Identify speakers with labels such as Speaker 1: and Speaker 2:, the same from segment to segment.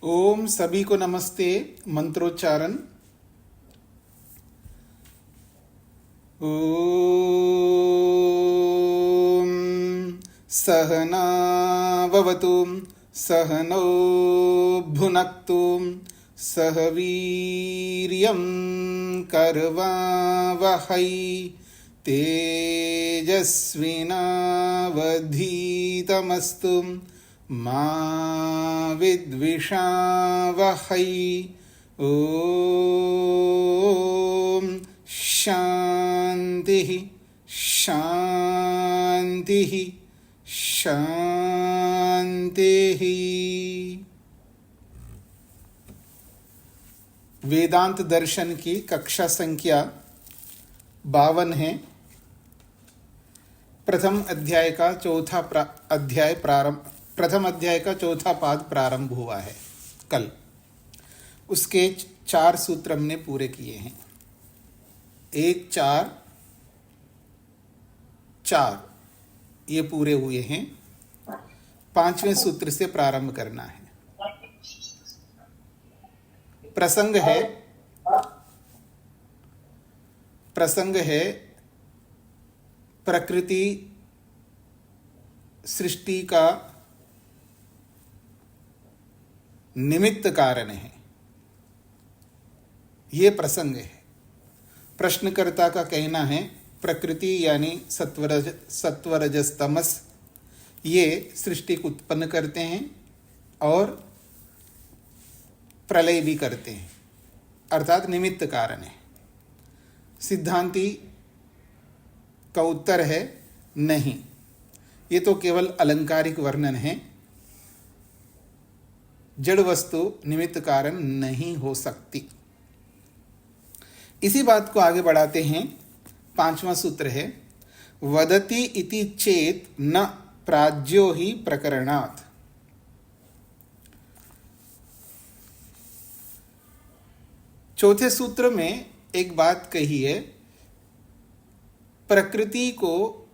Speaker 1: ओम सभी को नमस्ते। मंत्रोच्चारण। ओम सहना भवतु सहनौ भुनक्तु सह वीर्यं करवावहै तेजस्विनावधीतमस्तु मा विद्विषावहै। ओम शांति शांति शांति। वेदांत दर्शन की कक्षा संख्या 52 है। प्रथम अध्याय का चौथा पाद प्रारंभ हुआ है कल। उसके 4 सूत्र हमने पूरे किए हैं। 1, 4, 4 ये पूरे हुए हैं। 5वें सूत्र से प्रारंभ करना है। प्रसंग है प्रकृति सृष्टि का निमित्त कारण है। ये प्रसंग है। प्रश्नकर्ता का कहना है प्रकृति यानी सत्वरजस तमस ये सृष्टि को उत्पन्न करते हैं और प्रलय भी करते हैं, अर्थात निमित्त कारण है। सिद्धांती का उत्तर है नहीं, ये तो केवल अलंकारिक वर्णन है। जड़ वस्तु निमित्त कारण नहीं हो सकती। इसी बात को आगे बढ़ाते हैं। 5वां सूत्र है वदति इति चेत न प्राज्यो ही प्रकरणात्। चौथे सूत्र में एक बात कही है, प्रकृति को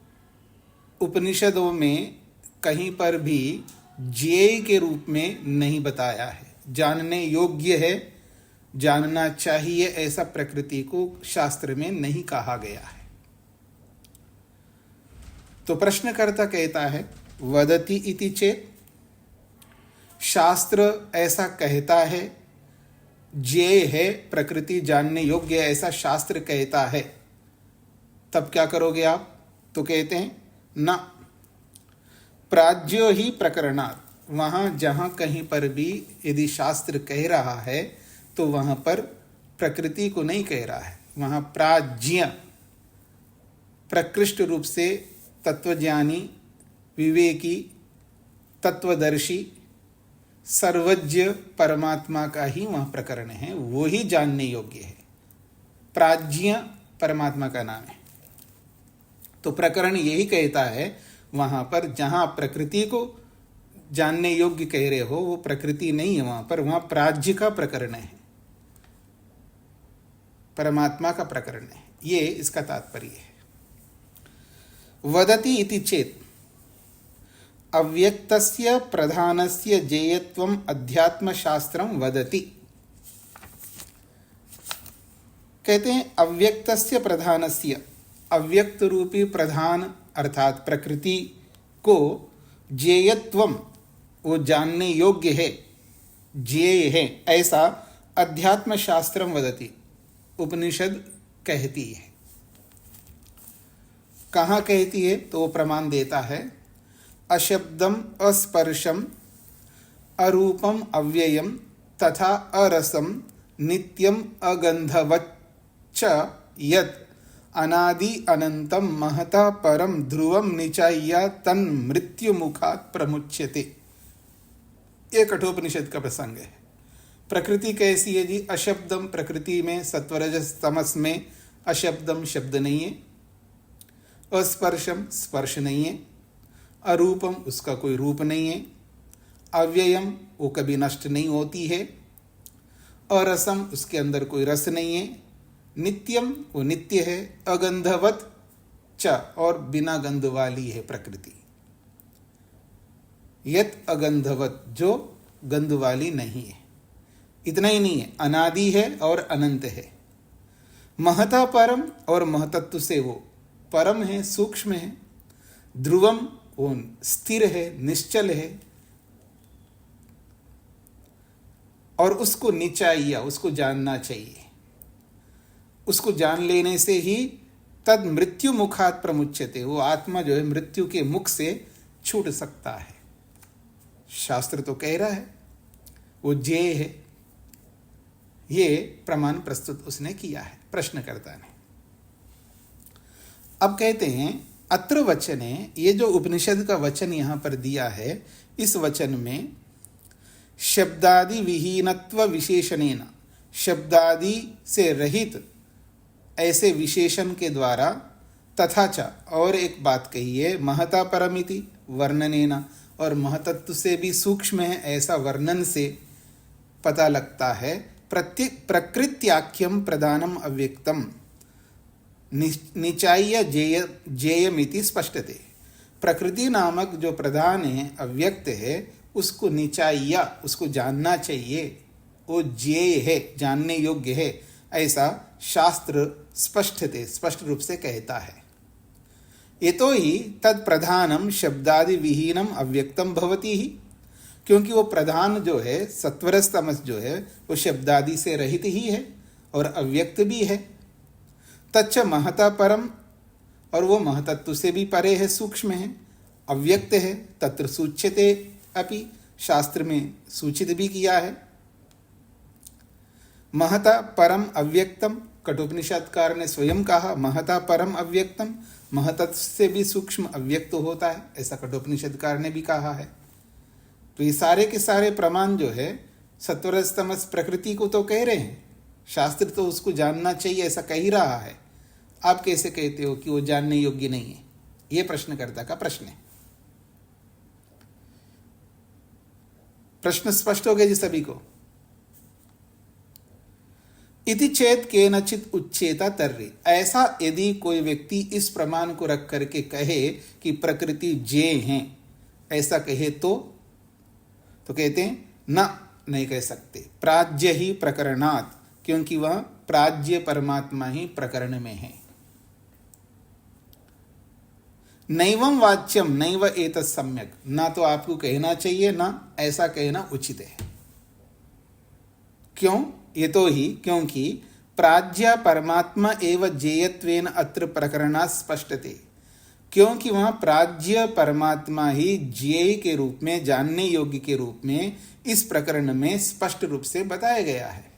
Speaker 1: उपनिषदों में कहीं पर भी ज्ञेय के रूप में नहीं बताया है। जानने योग्य है, जानना चाहिए, ऐसा प्रकृति को शास्त्र में नहीं कहा गया है। तो प्रश्नकर्ता कहता है वदति इति चेत, शास्त्र ऐसा कहता है, ज्ञेय है, प्रकृति जानने योग्य ऐसा शास्त्र कहता है, तब क्या करोगे आप? तो कहते हैं न प्राज्यो ही प्रकरणात्। वहां जहां कहीं पर भी यदि शास्त्र कह रहा है तो वहां पर प्रकृति को नहीं कह रहा है। वहां प्राज्ञ प्रकृष्ट रूप से तत्वज्ञानी, विवेकी, तत्वदर्शी, सर्वज्ञ परमात्मा का ही वहां प्रकरण है, वो ही जानने योग्य है। प्राज्ञ परमात्मा का नाम है। तो प्रकरण यही कहता है, वहां पर जहां प्रकृति को जानने योग्य कह रहे हो वो प्रकृति नहीं है वहां पर, वहां प्राज्ञ का प्रकरण है, परमात्मा का प्रकरण है। ये इसका तात्पर्य है। वदति इति चेत अव्यक्तस्य प्रधानस्य जेयत्वम अध्यात्म शास्त्रम वदति। कहते हैं अव्यक्तस्य प्रधानस्य, अव्यक्त रूपी प्रधान अर्थात प्रकृति को जेयत्वम वो जानने योग्य है, ज्ञेय है, ऐसा अध्यात्म शास्त्रम वदति उपनिषद कहती है। कहाँ कहती है? तो वो प्रमाण देता है अशब्दम अस्पर्शम अरूपम अव्ययम तथा अरसम नित्यम अगंधवच्च यत् अनादि अनंतम महता परम ध्रुवम निचाय्य तन मृत्यु मुखात् प्रमुच्यते। ये कठोपनिषद का प्रसंग है। प्रकृति कैसी है जी? अशब्दम, प्रकृति में सत्वरजस तमस में अशब्दम शब्द नहीं है, अस्पर्शम स्पर्श नहीं है, अरूपम उसका कोई रूप नहीं है, अव्ययम वो कभी नष्ट नहीं होती है, अरसम उसके अंदर कोई रस नहीं है, नित्यम वो नित्य है, अगंधवत च और बिना गंध वाली है प्रकृति। यत अगंधवत जो गंध वाली नहीं है। इतना ही नहीं है, अनादि है और अनंत है। महता परम और महतत्व से वो परम है, सूक्ष्म है। ध्रुवम वो स्थिर है, निश्चल है। और उसको निचाइया, उसको जानना चाहिए। उसको जान लेने से ही तद मृत्यु मुखात प्रमुच्यते, वो आत्मा जो है मृत्यु के मुख से छूट सकता है। शास्त्र तो कह रहा है वो जेय है। ये प्रमाण प्रस्तुत उसने किया है प्रश्नकर्ता ने। अब कहते हैं अत्र वचने, ये जो उपनिषद का वचन यहां पर दिया है, इस वचन में शब्दादि विहीनत्व विशेषणेन, शब्दादि से रहित ऐसे विशेषण के द्वारा, तथा च और एक बात कही है, महता परमिति वर्णनेन, और महतत्व से भी सूक्ष्म है ऐसा वर्णन से पता लगता है। प्रकृत्याख्यम प्रधानम अव्यक्तम निचाय्य जेयमिति स्पष्टते। प्रकृति नामक जो प्रधान है, अव्यक्त है, उसको निचाय्य, उसको जानना चाहिए, वो जेय है, जानने योग्य है, ऐसा शास्त्र स्पष्ट रूप से कहता है। यतो ही तद प्रधानम शब्दादि विहीनम अव्यक्तम भवति ही, क्योंकि वो प्रधान जो है सत्वरस तमस जो है वो शब्दादि से रहित ही है और अव्यक्त भी है। तच्च महता परम, और वो महतत्व से भी परे है, सूक्ष्म है, अव्यक्त है। तत्र सूच्यते अपि, शास्त्र में सूचित भी किया है। महता परम अव्यक्तम, कठोपनिषदकार ने स्वयं कहा महता परम अव्यक्तम, महतत्व से भी सूक्ष्म अव्यक्त होता है, ऐसा कठोपनिषदकार ने भी कहा है। तो ये सारे के सारे प्रमाण जो है सत्वरजतमस प्रकृति को तो कह रहे हैं, शास्त्र तो उसको जानना चाहिए ऐसा कह ही रहा है। आप कैसे कहते हो कि वो जानने योग्य नहीं है? ये प्रश्नकर्ता का प्रश्न है। प्रश्न स्पष्ट हो गया जी सभी को? इति चेत केनचित उच्चेता तर्रे, ऐसा यदि कोई व्यक्ति इस प्रमाण को रख करके कहे कि प्रकृति जे हैं, ऐसा कहे तो कहते हैं न, नहीं कह सकते। प्राज्य ही प्रकरणात्, क्योंकि वह प्राज्य परमात्मा ही प्रकरण में है। नैवं वाच्यम नैव एतत् सम्यक, ना तो आपको कहना चाहिए ना ऐसा कहना उचित है। क्यों? ये तो ही क्योंकि प्राज्य परमात्मा एव जेयत्वेन अत्र प्रकरणात् स्पष्टते, क्योंकि वहां प्राज्य परमात्मा ही जेय के रूप में, जानने योग्य के रूप में इस प्रकरण में स्पष्ट रूप से बताया गया है।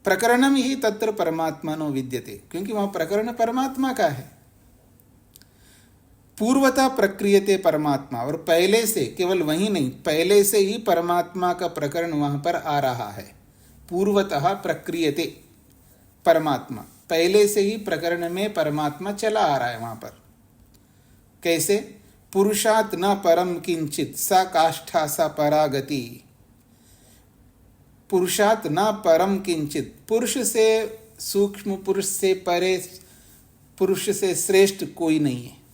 Speaker 1: प्रकरणम ही तत्र परमात्मनो विद्यते, क्योंकि वहां प्रकरण परमात्मा का है। पूर्वता प्रक्रियते परमात्मा, और पहले से, केवल वही नहीं, पहले से ही परमात्मा का प्रकरण वहां पर आ रहा है। पूर्वतः प्रक्रियते परमात्मा, पहले से ही प्रकरण में परमात्मा चला आ रहा है वहां पर। कैसे? पुरुषात् न परम किंचित सा काष्ठा सा परागति। पुरुषात् न परम किंचित, पुरुष से सूक्ष्म, पुरुष से परे, पुरुष से श्रेष्ठ कोई नहीं है।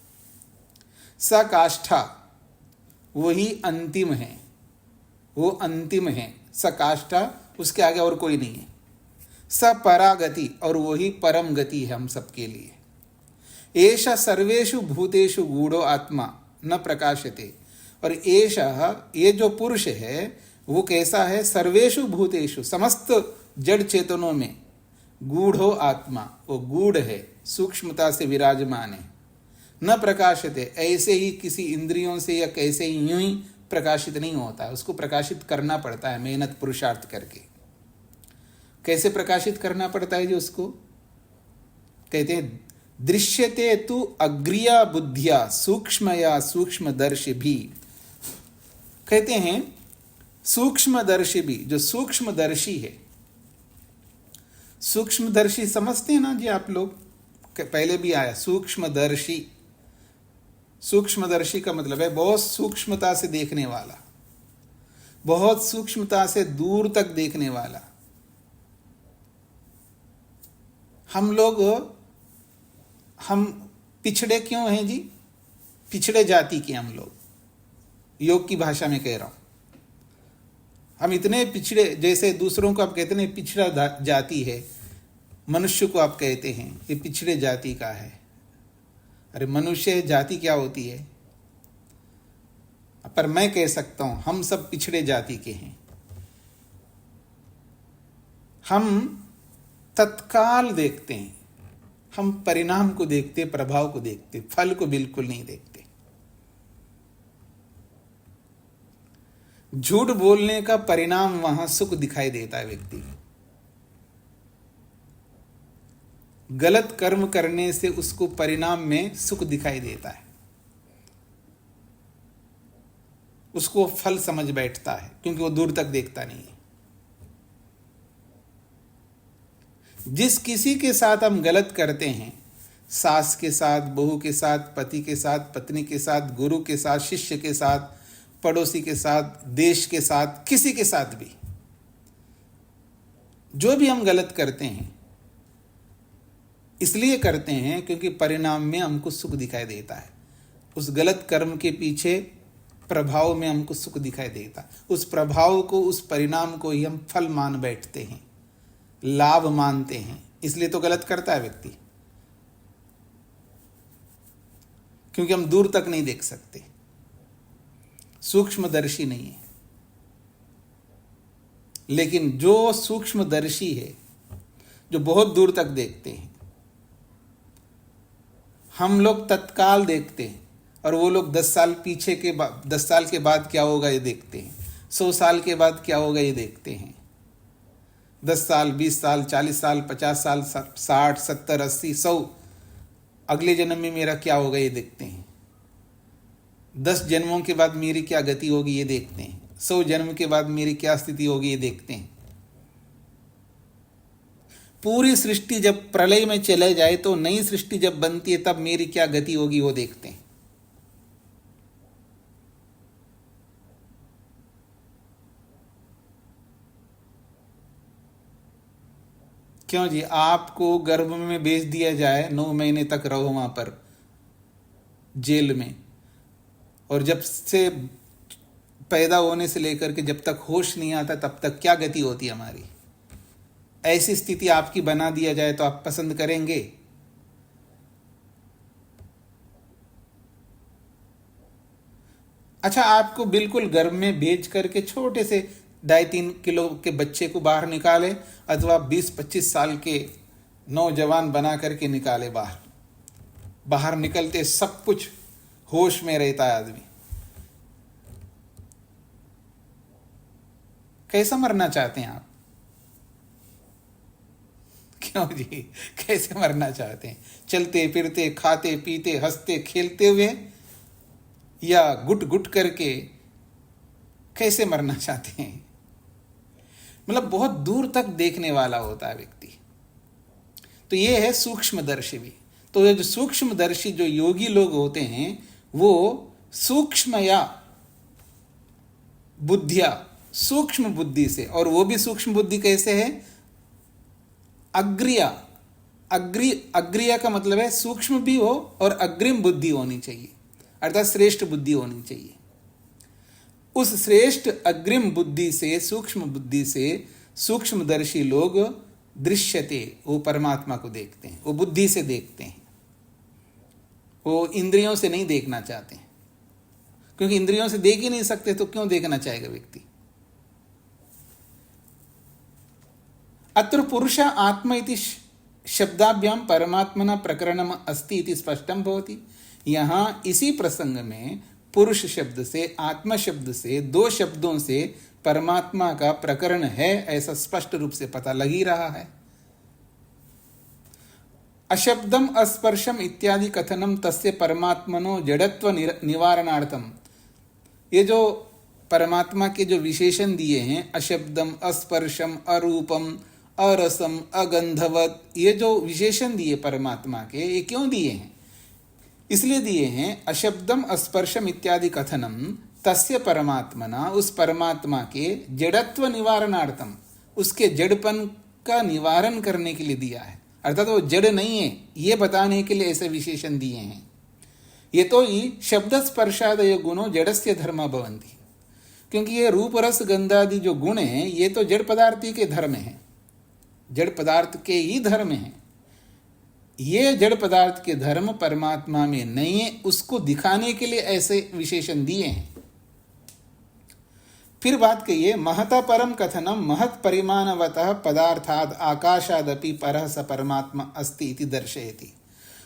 Speaker 1: सा काष्ठा, वही अंतिम है, वो अंतिम है। स काष्ठा, उसके आगे और कोई नहीं है। स परागति, और वही परम गति है हम सबके लिए। एषा सर्वेषु भूतेषु गूढ़ो आत्मा न प्रकाशते, और एषा, ये जो पुरुष है वो कैसा है? सर्वेषु भूतेषु, समस्त जड़ चेतनों में, गूढ़ो आत्मा, वो गूढ़ है, सूक्ष्मता से विराजमान है। न प्रकाशते, ऐसे ही किसी इंद्रियों से या कैसे ही यूं ही प्रकाशित नहीं होता है, उसको प्रकाशित करना पड़ता है मेहनत पुरुषार्थ करके। कैसे प्रकाशित करना पड़ता है? जो उसको कहते हैं दृश्यते तु अग्रिया बुद्धिया सूक्ष्मया सूक्ष्मदर्शी भी, कहते हैं सूक्ष्मदर्शी भी, जो सूक्ष्मदर्शी है। सूक्ष्मदर्शी समझते हैं ना जी आप लोग? पहले भी आया सूक्ष्मदर्शी। सूक्ष्मदर्शी का मतलब है बहुत सूक्ष्मता से देखने वाला, बहुत सूक्ष्मता से दूर तक देखने वाला। हम पिछड़े क्यों हैं जी? पिछड़े जाति के हम लोग, योग की भाषा में कह रहा हूं। हम इतने पिछड़े, जैसे दूसरों को आप कहते हैं पिछड़ा जाति है, मनुष्य को आप कहते हैं ये पिछड़े जाति का है। अरे मनुष्य जाति क्या होती है? पर मैं कह सकता हूं हम सब पिछड़े जाति के हैं। हम तत्काल देखते हैं, हम परिणाम को देखते, प्रभाव को देखते, फल को बिल्कुल नहीं देखते। झूठ बोलने का परिणाम वहां सुख दिखाई देता है व्यक्ति को। गलत कर्म करने से उसको परिणाम में सुख दिखाई देता है, उसको फल समझ बैठता है, क्योंकि वो दूर तक देखता नहीं है। जिस किसी के साथ हम गलत करते हैं, सास के साथ, बहू के साथ, पति के साथ, पत्नी के साथ, गुरु के साथ, शिष्य के साथ, पड़ोसी के साथ, देश के साथ, किसी के साथ भी जो भी हम गलत करते हैं, इसलिए करते हैं क्योंकि परिणाम में हमको सुख दिखाई देता है। उस गलत कर्म के पीछे प्रभाव में हमको सुख दिखाई देता, उस प्रभाव को, उस परिणाम को ही हम फल मान बैठते हैं, लाभ मानते हैं। इसलिए तो गलत करता है व्यक्ति, क्योंकि हम दूर तक नहीं देख सकते, सूक्ष्मदर्शी नहीं है। लेकिन जो सूक्ष्मदर्शी है, जो बहुत दूर तक देखते हैं, हम लोग तत्काल देखते हैं, और वो लोग 10 साल पीछे के 10 साल के बाद क्या होगा ये देखते हैं, 100 साल के बाद क्या होगा ये देखते हैं। 10 साल, 20 साल, 40 साल, 50 साल, 60, 70, 80, 100, अगले जन्म में मेरा क्या होगा ये देखते हैं। 10 जन्मों के बाद मेरी क्या गति होगी ये देखते हैं। 100 जन्म के बाद मेरी क्या स्थिति होगी ये देखते हैं। पूरी सृष्टि जब प्रलय में चले जाए तो नई सृष्टि जब बनती है तब मेरी क्या गति होगी वो देखते हैं। क्यों जी? आपको गर्भ में भेज दिया जाए, 9 महीने तक रहो वहां पर जेल में, और जब से पैदा होने से लेकर के जब तक होश नहीं आता तब तक क्या गति होती है हमारी? ऐसी स्थिति आपकी बना दिया जाए तो आप पसंद करेंगे? अच्छा, आपको बिल्कुल गर्भ में भेज करके छोटे से 2.5-3 किलो के बच्चे को बाहर निकाले, अथवा 20-25 साल के नौजवान बना करके निकाले बाहर, बाहर निकलते सब कुछ होश में रहता है आदमी। कैसा मरना चाहते हैं आप? क्यों जी, कैसे मरना चाहते हैं? चलते फिरते, खाते पीते, हंसते खेलते हुए, या गुट गुट करके कैसे मरना चाहते हैं? मतलब बहुत दूर तक देखने वाला होता है व्यक्ति। तो ये है सूक्ष्मदर्शी भी। तो ये जो सूक्ष्मदर्शी जो योगी लोग होते हैं वो सूक्ष्मया बुद्धिया, सूक्ष्म बुद्धि से, और वो भी सूक्ष्म बुद्धि कैसे है? अग्रिया, अग्रिया का मतलब है सूक्ष्म भी हो और अग्रिम बुद्धि होनी चाहिए, अर्थात श्रेष्ठ बुद्धि होनी चाहिए। उस श्रेष्ठ अग्रिम बुद्धि से, सूक्ष्म बुद्धि से सूक्ष्मदर्शी लोग दृश्यते, वो परमात्मा को देखते हैं, वो बुद्धि से देखते हैं, वो इंद्रियों से नहीं देखना चाहते हैं, क्योंकि इंद्रियों से देख ही नहीं सकते तो क्यों देखना चाहेगा व्यक्ति? अत्र पुरुष आत्मा इति शब्दाभ्याम परमात्मना प्रकरणम अस्ति इति स्पष्टम भवति। यहाँ इसी प्रसंग में पुरुष शब्द से, आत्मा शब्द से, 2 शब्दों से परमात्मा का प्रकरण है, ऐसा स्पष्ट रूप से पता लग ही रहा है। अशब्दम अस्पर्शम इत्यादि कथनम तस्य परमात्मनो जड़त्व निवारणार्थम, ये जो परमात्मा के जो विशेषण दिए हैं, अशब्दम, अस्पर्शम, अरूपम, अरसम, अगंधवत, ये जो विशेषण दिए परमात्मा के, ये क्यों दिए हैं? इसलिए दिए हैं अशब्दम अस्पर्शम इत्यादि कथनम तस्य परमात्मना, उस परमात्मा के जड़त्व निवारणार्थम, उसके जड़पन का निवारण करने के लिए दिया है, अर्थात वो जड़ नहीं है ये बताने के लिए ऐसे विशेषण दिए हैं। यतो हि शब्दस्पर्शादयो गुणो जड़स्य धर्म भवन्ति, क्योंकि ये रूप रस गंधादि जो गुण हैं ये तो जड़ पदार्थी के धर्म हैं, जड़ पदार्थ के ही धर्म हैं। ये जड़ पदार्थ के धर्म परमात्मा में नहीं है, उसको दिखाने के लिए ऐसे विशेषण दिए हैं। फिर बात कहिए, महता परम कथनम महत् परिमाणवतः पदार्थाद आकाशादपि परः स परमात्मा अस्ति इति दर्शयति।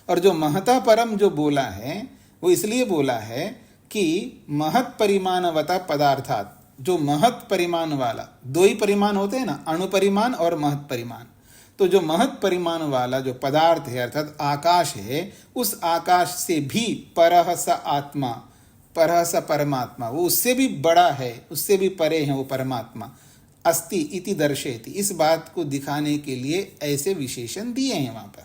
Speaker 1: और जो महता परम जो बोला है वो इसलिए बोला है कि महत् परिमाणवतः पदार्थात, जो महत् परिमाण वाला, दो ही परिमाण होते हैं ना, अणु परिमाण और महत् परिमाण। तो जो महत् परिमाण वाला जो पदार्थ है अर्थात आकाश है, उस आकाश से भी परः स आत्मा, परः स परमात्मा, वो उससे भी बड़ा है, उससे भी परे है वो परमात्मा, अस्ति इति दर्शयति, इस बात को दिखाने के लिए ऐसे विशेषण दिए हैं वहां पर।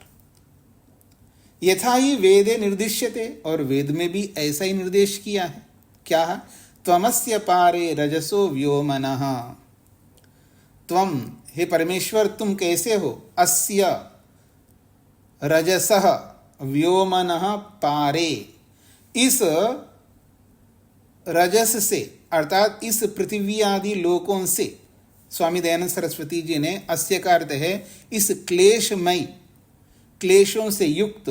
Speaker 1: यथा ही वेदे निर्दिश्यते, और वेद में भी ऐसा ही निर्देश किया है। क्या है? त्वमस्य पारे रजसो व्योमनः, त्वम हे परमेश्वर तुम कैसे हो, अस्य रजसः व्योमनः पारे, इस रजस से अर्थात इस पृथ्वी आदि लोकों से। स्वामी दयानंद सरस्वती जी ने अस्य का अर्थ है इस क्लेशमय, क्लेशों से युक्त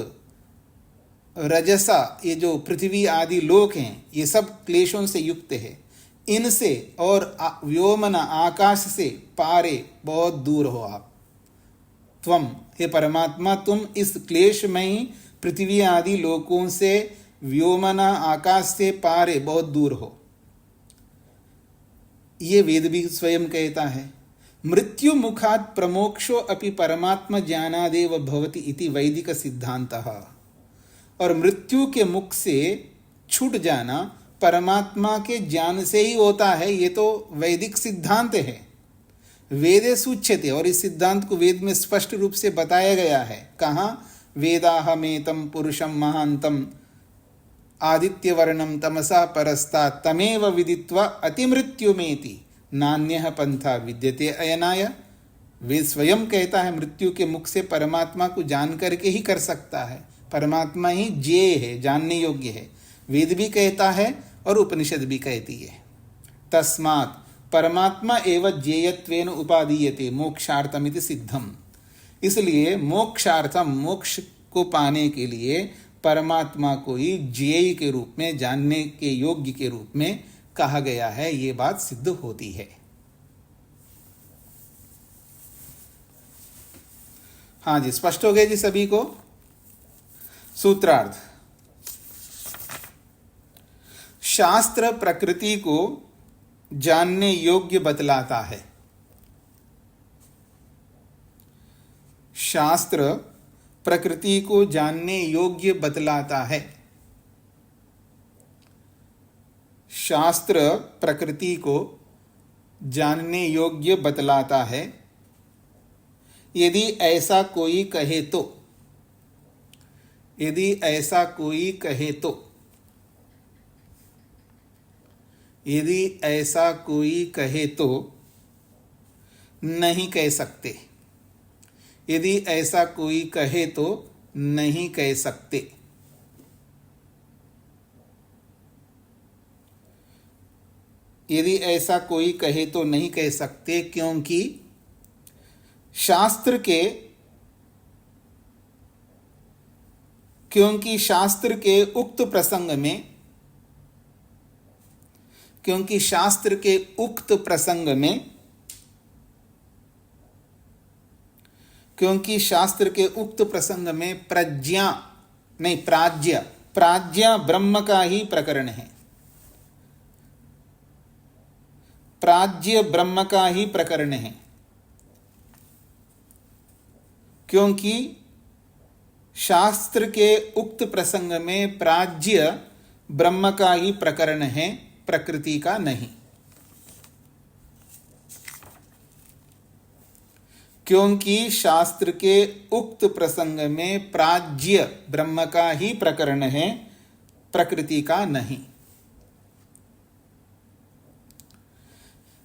Speaker 1: रजसा, ये जो पृथ्वी आदि लोक हैं ये सब क्लेशों से युक्त है, इनसे और व्योमन आकाश से पारे बहुत दूर हो आप। त्वम हे परमात्मा तुम इस क्लेशमयी पृथ्वी आदि लोकों से, व्योमना आकाश से पारे बहुत दूर हो। ये वेद भी स्वयं कहता है। मृत्यु मुखात् प्रमोक्षो अपि परमात्मा ज्ञानादेव भवति इति वैदिक सिद्धांतः। और मृत्यु के मुख से छूट जाना परमात्मा के ज्ञान से ही होता है, ये तो वैदिक सिद्धांत है। वेदे सूच्यते, और इस सिद्धांत को वेद में स्पष्ट रूप से बताया गया है। कहाँ? वेदाहमेतम पुरुषम महांतम आदित्यवर्णम तमसा परस्तात् तमेव विदित्वा अतिमृत्युमेति नान्यः पंथा विद्यते अयनाय। वेद स्वयं कहता है मृत्यु के मुख से परमात्मा को जान करके ही कर सकता है, परमात्मा ही ज्ञेय है, जानने योग्य है। वेद भी कहता है और उपनिषद भी कहती है। तस्मात् परमात्मा एवं ज्ञेयत्वेन उपादीयते मोक्षार्थमिति सिद्धम। इसलिए मोक्षार्थम, मोक्ष को पाने के लिए परमात्मा को ही ज्ञेय के रूप में, जानने के योग्य के रूप में कहा गया है। ये बात सिद्ध होती है। हाँ जी, स्पष्ट हो गया जी सभी को। सूत्रार्थ, शास्त्र प्रकृति को जानने योग्य बतलाता है। शास्त्र प्रकृति को जानने योग्य बतलाता है। शास्त्र प्रकृति को जानने योग्य बतलाता है। यदि ऐसा कोई कहे तो, यदि ऐसा कोई कहे तो, यदि ऐसा कोई कहे तो नहीं कह सकते। यदि ऐसा कोई कहे तो नहीं कह सकते। यदि ऐसा कोई कहे तो नहीं कह सकते, क्योंकि शास्त्र के उक्त प्रसंग में, क्योंकि शास्त्र के उक्त प्रसंग में, क्योंकि शास्त्र के उक्त प्रसंग में प्रज्ञा नहीं, प्राज्ञा ब्रह्म का ही प्रकरण है। प्राज्ञ ब्रह्म का ही प्रकरण है। क्योंकि शास्त्र के उक्त प्रसंग में प्राज्ञ ब्रह्म का ही प्रकरण है, प्रकृति का नहीं। क्योंकि शास्त्र के उक्त प्रसंग में प्राज्ञ ब्रह्म का ही प्रकरण है, प्रकृति का नहीं।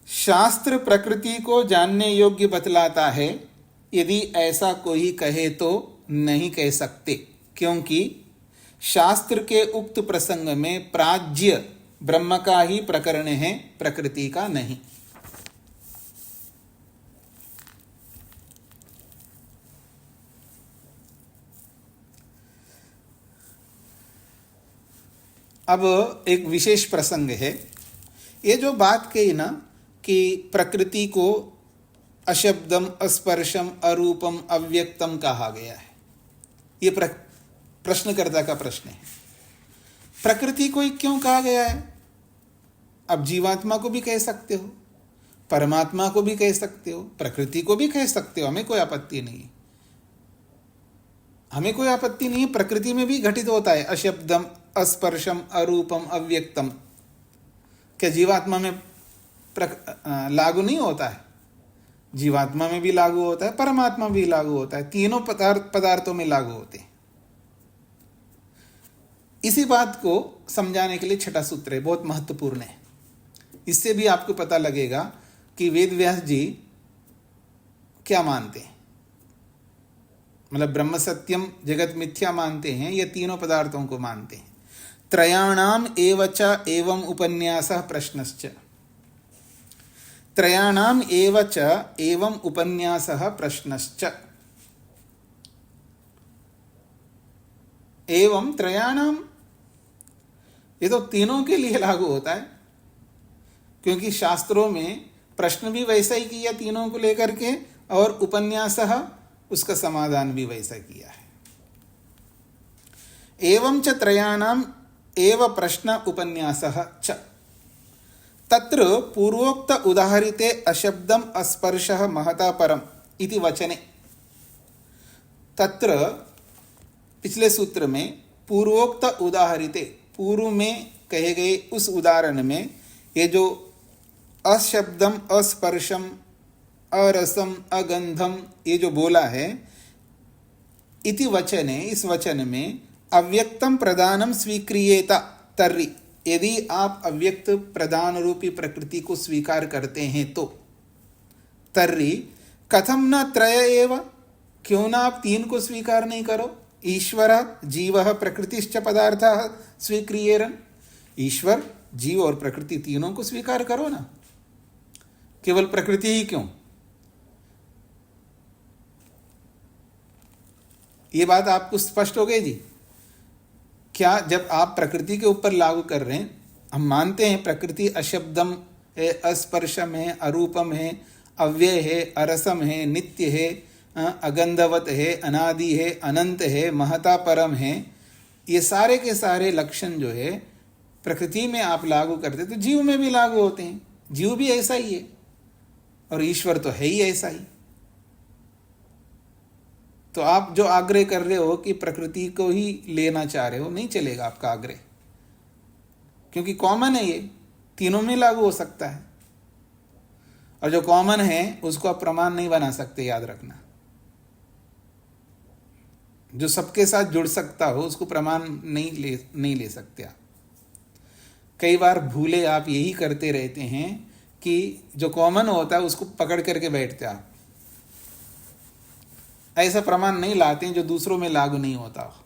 Speaker 1: शास्त्र प्रकृति को जानने योग्य बतलाता है। यदि ऐसा कोई कहे तो नहीं कह सकते, क्योंकि शास्त्र के उक्त प्रसंग में प्राज्य ब्रह्म का ही प्रकरण है, प्रकृति का नहीं। अब एक विशेष प्रसंग है। ये जो बात कही ना कि प्रकृति को अशब्दम, अस्पर्शम, अरूपम, अव्यक्तम कहा गया है, ये प्रश्नकर्ता का प्रश्न है। प्रकृति को क्यों कहा गया है? अब जीवात्मा को भी कह सकते हो, परमात्मा को भी कह सकते हो, प्रकृति को भी कह सकते हो, हमें कोई आपत्ति नहीं है। हमें कोई आपत्ति नहीं है, प्रकृति में भी घटित होता है अशब्दम, अस्पर्शम, अरूपम, अव्यक्तम। क्या जीवात्मा में लागू नहीं होता है? जीवात्मा में भी लागू होता है, परमात्मा भी लागू होता है, तीनों पदार्थों में लागू होते हैं। इसी बात को समझाने के लिए छठा सूत्र है, बहुत महत्वपूर्ण है। इससे भी आपको पता लगेगा कि वेद व्यास जी क्या मानते हैं। मतलब ब्रह्म सत्यम जगत मिथ्या मानते हैं या तीनों पदार्थों को मानते हैं। त्रयाणाम एवच एवं उपन्यासः प्रश्नश्च। त्रयाणाम एवच एवं उपन्यासः प्रश्नश्च। एवं त्रयाणाम, ये तो तीनों के लिए लागू होता है, क्योंकि शास्त्रों में प्रश्न भी वैसा ही किया तीनों को लेकर के, और उपन्यासः उसका समाधान भी वैसा किया है। एवं च त्रयाणाम एव प्रश्न उपन्यासः च। तत्र पूर्वोक्त उदाहरिते अशब्दम अस्पर्शः महता परम इति वचने। तत्र पिछले सूत्र में पूर्वोक्त उदाहरिते, पूर्व में कहे गए उस उदाहरण में ये जो अशब्दम, अस्पर्शम, अरसम, अगंधम ये जो बोला है, इति वचने, इस वचन में अव्यक्तम प्रदानम स्वीक्रियेता तर्हि, यदि आप अव्यक्त प्रदान रूपी प्रकृति को स्वीकार करते हैं तो, तर्हि कथम न त्रय एव, क्यों ना आप तीन को स्वीकार नहीं करो? ईश्वर, जीव, प्रकृतिश्च पदार्थः स्वीक्रियेरन्। ईश्वर, जीव और प्रकृति तीनों को स्वीकार करो ना, केवल प्रकृति ही क्यों? ये बात आपको स्पष्ट हो गई जी? क्या जब आप प्रकृति के ऊपर लागू कर रहे हैं, हम मानते हैं प्रकृति अशब्दम है, अस्पर्शम है, अरूपम है, अव्यय है, अरसम है, नित्य है, अगंधवत है, अनादि है, अनंत है, महता परम है, ये सारे के सारे लक्षण जो है प्रकृति में आप लागू करते तो जीव में भी लागू होते हैं। जीव भी ऐसा ही है और ईश्वर तो है ही ऐसा ही। तो आप जो आग्रह कर रहे हो कि प्रकृति को ही लेना चाह रहे हो, नहीं चलेगा आपका आग्रह, क्योंकि कॉमन है, ये तीनों में लागू हो सकता है, और जो कॉमन है उसको आप प्रमाण नहीं बना सकते, याद रखना। जो सबके साथ जुड़ सकता हो उसको प्रमाण नहीं ले सकते आप। कई बार भूले आप यही करते रहते हैं कि जो कॉमन होता है उसको पकड़ करके बैठते आप, ऐसा प्रमाण नहीं लाते हैं जो दूसरों में लागू नहीं होता हो।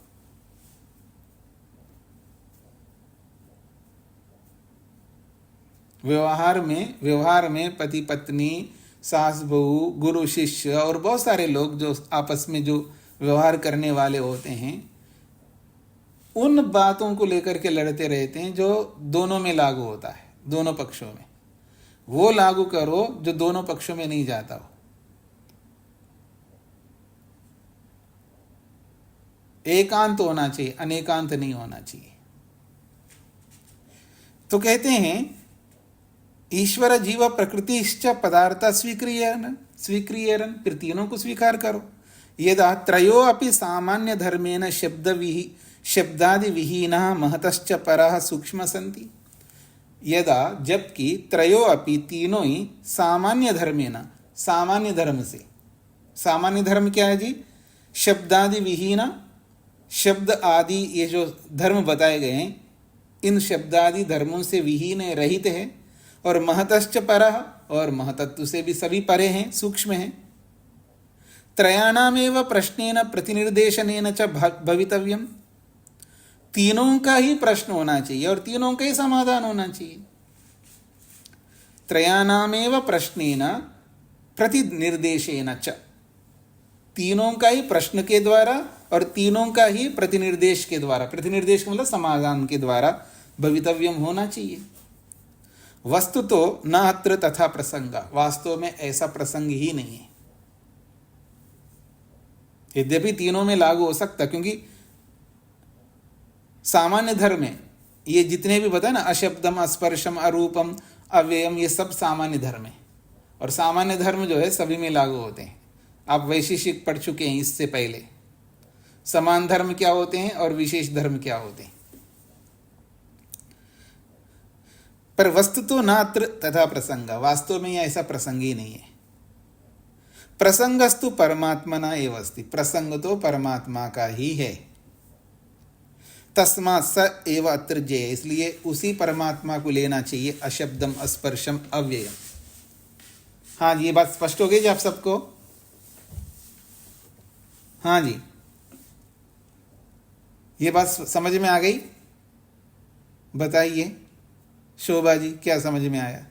Speaker 1: व्यवहार में पति पत्नी, सास बहू, गुरु शिष्य और बहुत सारे लोग जो आपस में जो व्यवहार करने वाले होते हैं, उन बातों को लेकर के लड़ते रहते हैं जो दोनों में लागू होता है, दोनों पक्षों में। वो लागू करो जो दोनों पक्षों में नहीं जाता हो। एकांत होना चाहिए, अनेकांत नहीं होना चाहिए। तो कहते हैं ईश्वर, जीव, प्रकृतिश्च पदार्थ स्वीक्रियेरन्, फिर तीनों को स्वीकार करो। यदा त्रयो अपि सामान्य धर्मेण शब्दादि विहीनः महतश्च परः सूक्ष्म सन्ति। यदा, जबकि त्रयो अपि तीनों ही सामान्य धर्मेण, सामान्य धर्म से, सामान्य धर्म क्या है जी? शब्दादि विहीन, शब्द आदि ये जो धर्म बताए गए हैं, इन शब्दादि धर्मों से विहीन है, रहित है, और महतश्च परः, और महतत्व से भी सभी परे हैं, सूक्ष्म हैं। त्रयाणामेव प्रश्नेन प्रतिनिर्देशनेन च भवितव्यम्, तीनों का ही प्रश्न होना चाहिए और तीनों का ही समाधान होना चाहिए। त्रयाणामेव प्रश्नेन प्रतिनिर्देशेन च, तीनों का ही प्रश्न के द्वारा और तीनों का ही प्रतिनिर्देश के द्वारा, प्रतिनिर्देश मतलब समाधान के द्वारा भवितव्यम होना चाहिए। वस्तु तो न अत्र तथा प्रसंग, वास्तव में ऐसा प्रसंग ही नहीं है। यद्यपि तीनों में लागू हो सकता, क्योंकि सामान्य धर्म में ये जितने भी बताए ना, अशब्दम, अस्पर्शम, अरूपम, अव्ययम, ये सब सामान्य धर्म है। और सामान्य धर्म जो है सभी में लागू होते हैं। आप वैशेषिक पढ़ चुके हैं इससे पहले, समान धर्म क्या होते हैं और विशेष धर्म क्या होते हैं। पर वस्तु तो नात्र तथा प्रसंग, वास्तव में यह ऐसा प्रसंग ही नहीं है। प्रसंगस्तु परमात्मना एव अस्ति, प्रसंग तो परमात्मा का ही है। तस्मात् स एव अत्र जय, इसलिए उसी परमात्मा को लेना चाहिए। अशब्दम, अस्पर्शम, अव्ययम। हाँ जी, ये बात स्पष्ट हो गई जी आप सबको? हाँ जी, ये बात समझ में आ गई? बताइए शोभा जी, क्या समझ में आया?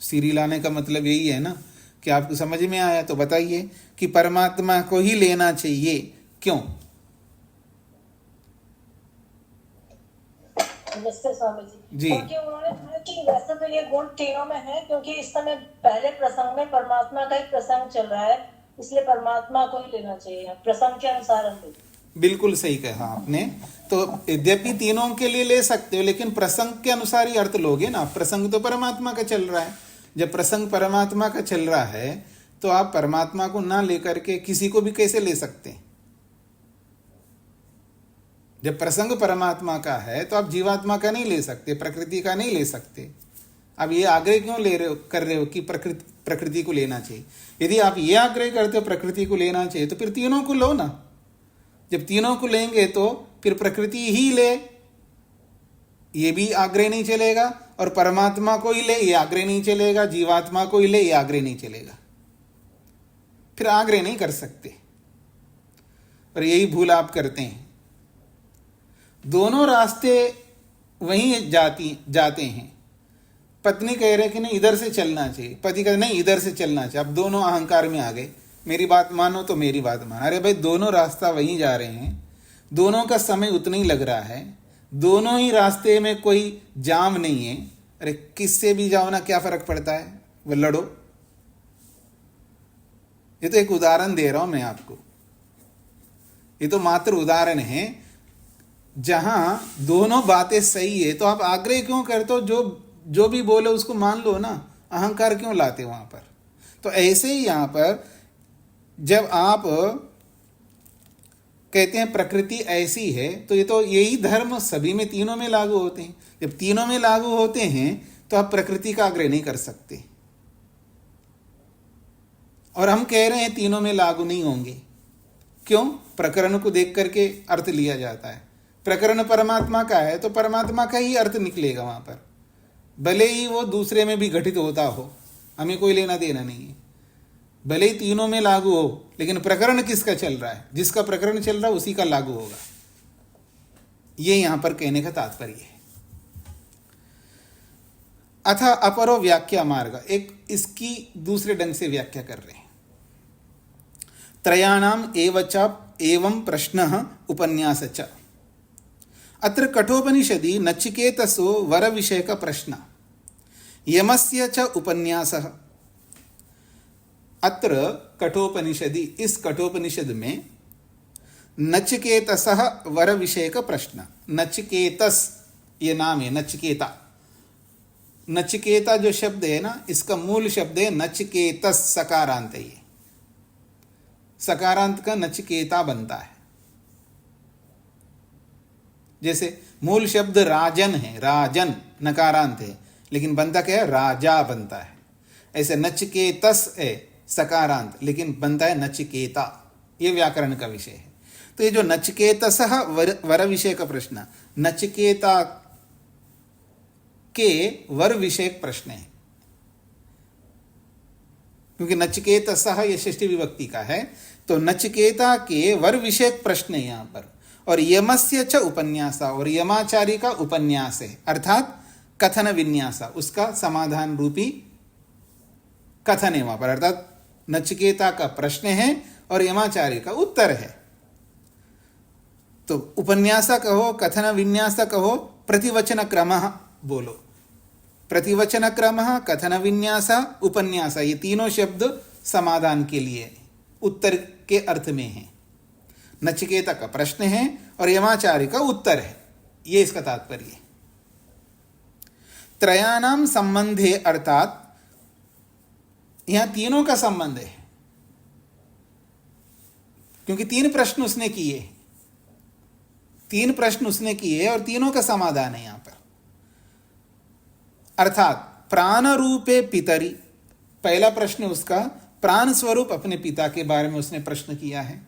Speaker 1: सीरी लाने का मतलब यही है ना कि आपको समझ में आया। तो बताइए कि परमात्मा को ही लेना चाहिए, क्यों?
Speaker 2: नमस्ते स्वामी
Speaker 1: जी।
Speaker 2: क्योंकि उन्होंने कहा कि वैसे तो ये गुण तीनों में है, क्योंकि इस समय पहले प्रसंग में परमात्मा का ही प्रसंग चल रहा है, इसलिए परमात्मा को ही लेना चाहिए प्रसंग के अनुसार। हम
Speaker 1: बिल्कुल सही कहा आपने। तो यद्यपि तीनों के लिए ले सकते हो, लेकिन प्रसंग के अनुसार ही अर्थ लोगे ना। प्रसंग तो परमात्मा का चल रहा है। जब प्रसंग परमात्मा का चल रहा है तो आप परमात्मा को ना लेकर के किसी को भी कैसे ले सकते हैं? जब प्रसंग परमात्मा का है तो आप जीवात्मा का नहीं ले सकते, प्रकृति का नहीं ले सकते। अब ये आग्रह क्यों कर रहे हो कि प्रकृति को लेना चाहिए? यदि आप ये आग्रह करते हो प्रकृति को लेना चाहिए तो फिर तीनों को लो ना। जब तीनों को लेंगे तो फिर प्रकृति ही ले, ये भी आग्रह नहीं चलेगा, और परमात्मा को ही ले, ये आग्रह नहीं चलेगा, जीवात्मा को ही ले, ये आग्रह नहीं चलेगा। फिर आग्रह नहीं कर सकते, और यही भूल आप करते हैं। दोनों रास्ते वहीं जाते हैं। पत्नी कह रहे कि नहीं इधर से चलना चाहिए, पति कह नहीं इधर से चलना चाहिए। अब दोनों अहंकार में आ गए, मेरी बात मानो तो मेरी बात मानो। अरे भाई, दोनों रास्ता वहीं जा रहे हैं, दोनों का समय उतना ही लग रहा है, दोनों ही रास्ते में कोई जाम नहीं है। अरे किससे भी जाओ ना, क्या फर्क पड़ता है, वो लड़ो। ये तो एक उदाहरण दे रहा हूं मैं आपको, ये तो मात्र उदाहरण है। जहां दोनों बातें सही है तो आप आग्रह क्यों करते हो? जो भी बोले उसको मान लो ना, अहंकार क्यों लाते वहां पर? तो ऐसे ही यहां पर जब आप कहते हैं प्रकृति ऐसी है, तो ये तो यही धर्म सभी में, तीनों में लागू होते हैं। जब तीनों में लागू होते हैं तो आप प्रकृति का आग्रह नहीं कर सकते। और हम कह रहे हैं तीनों में लागू नहीं होंगे, क्यों? प्रकरण को देख करके अर्थ लिया जाता है। प्रकरण परमात्मा का है तो परमात्मा का ही अर्थ निकलेगा वहां पर, भले ही वो दूसरे में भी घटित होता हो, हमें कोई लेना देना नहीं है। भले ही तीनों में लागू हो, लेकिन प्रकरण किसका चल रहा है? जिसका प्रकरण चल रहा है उसी का लागू होगा। ये यहां पर कहने का तात्पर्य है। अथ अपरो व्याख्या मार्ग, एक इसकी दूसरे ढंग से व्याख्या कर रहे हैं। त्रयाणाम एवं प्रश्नः उपन्यास च। अत्र कठोपनिषदि नचिकेतसो वर विषयक प्रश्न यमस्य च उपन्यासः। अत्र कठोपनिषदि, इस कठोपनिषद में नचिकेतसः वर विषयक प्रश्न। नचिकेतस ये नाम है, नचिकेता। नचिकेता जो शब्द है ना, इसका मूल शब्द है नचिकेतस, सकारांत है। ये सकारांत का नचिकेता बनता है। जैसे मूल शब्द राजन है, राजन नकारांत है, लेकिन बनता क्या है? राजा बनता है। ऐसे नचिकेतस है सकारांत, लेकिन बनता है नचिकेता। ये व्याकरण का विषय है। तो ये जो नचिकेतसः वर विषय का प्रश्न, नचिकेता के वर विषयक प्रश्न है, क्योंकि नचिकेतसः ये षष्ठी विभक्ति का है। तो नचिकेता के वर विषयक प्रश्न है यहां पर। और यमस्य च उपन्यासा, और यमाचार्य का उपन्यास है, अर्थात कथन विन्यासा, उसका समाधान रूपी कथन है वहां पर, अर्थात नचिकेता का प्रश्न है और यमाचार्य का उत्तर है। तो उपन्यास कहो, कथन विन्यास कहो, प्रतिवचन क्रम बोलो। प्रतिवचन क्रम, कथन विन्यास, उपन्यास, ये तीनों शब्द समाधान के लिए उत्तर के अर्थ में हैं। नचिकेता का प्रश्न है और यमाचार्य का उत्तर है, ये इसका तात्पर्य है। त्रयाणाम संबंधे, अर्थात यहां तीनों का संबंध है, क्योंकि तीन प्रश्न उसने किए, तीन प्रश्न उसने किए और तीनों का समाधान है यहां पर। अर्थात प्राण रूपे पितरी, पहला प्रश्न उसका प्राण स्वरूप अपने पिता के बारे में उसने प्रश्न किया है,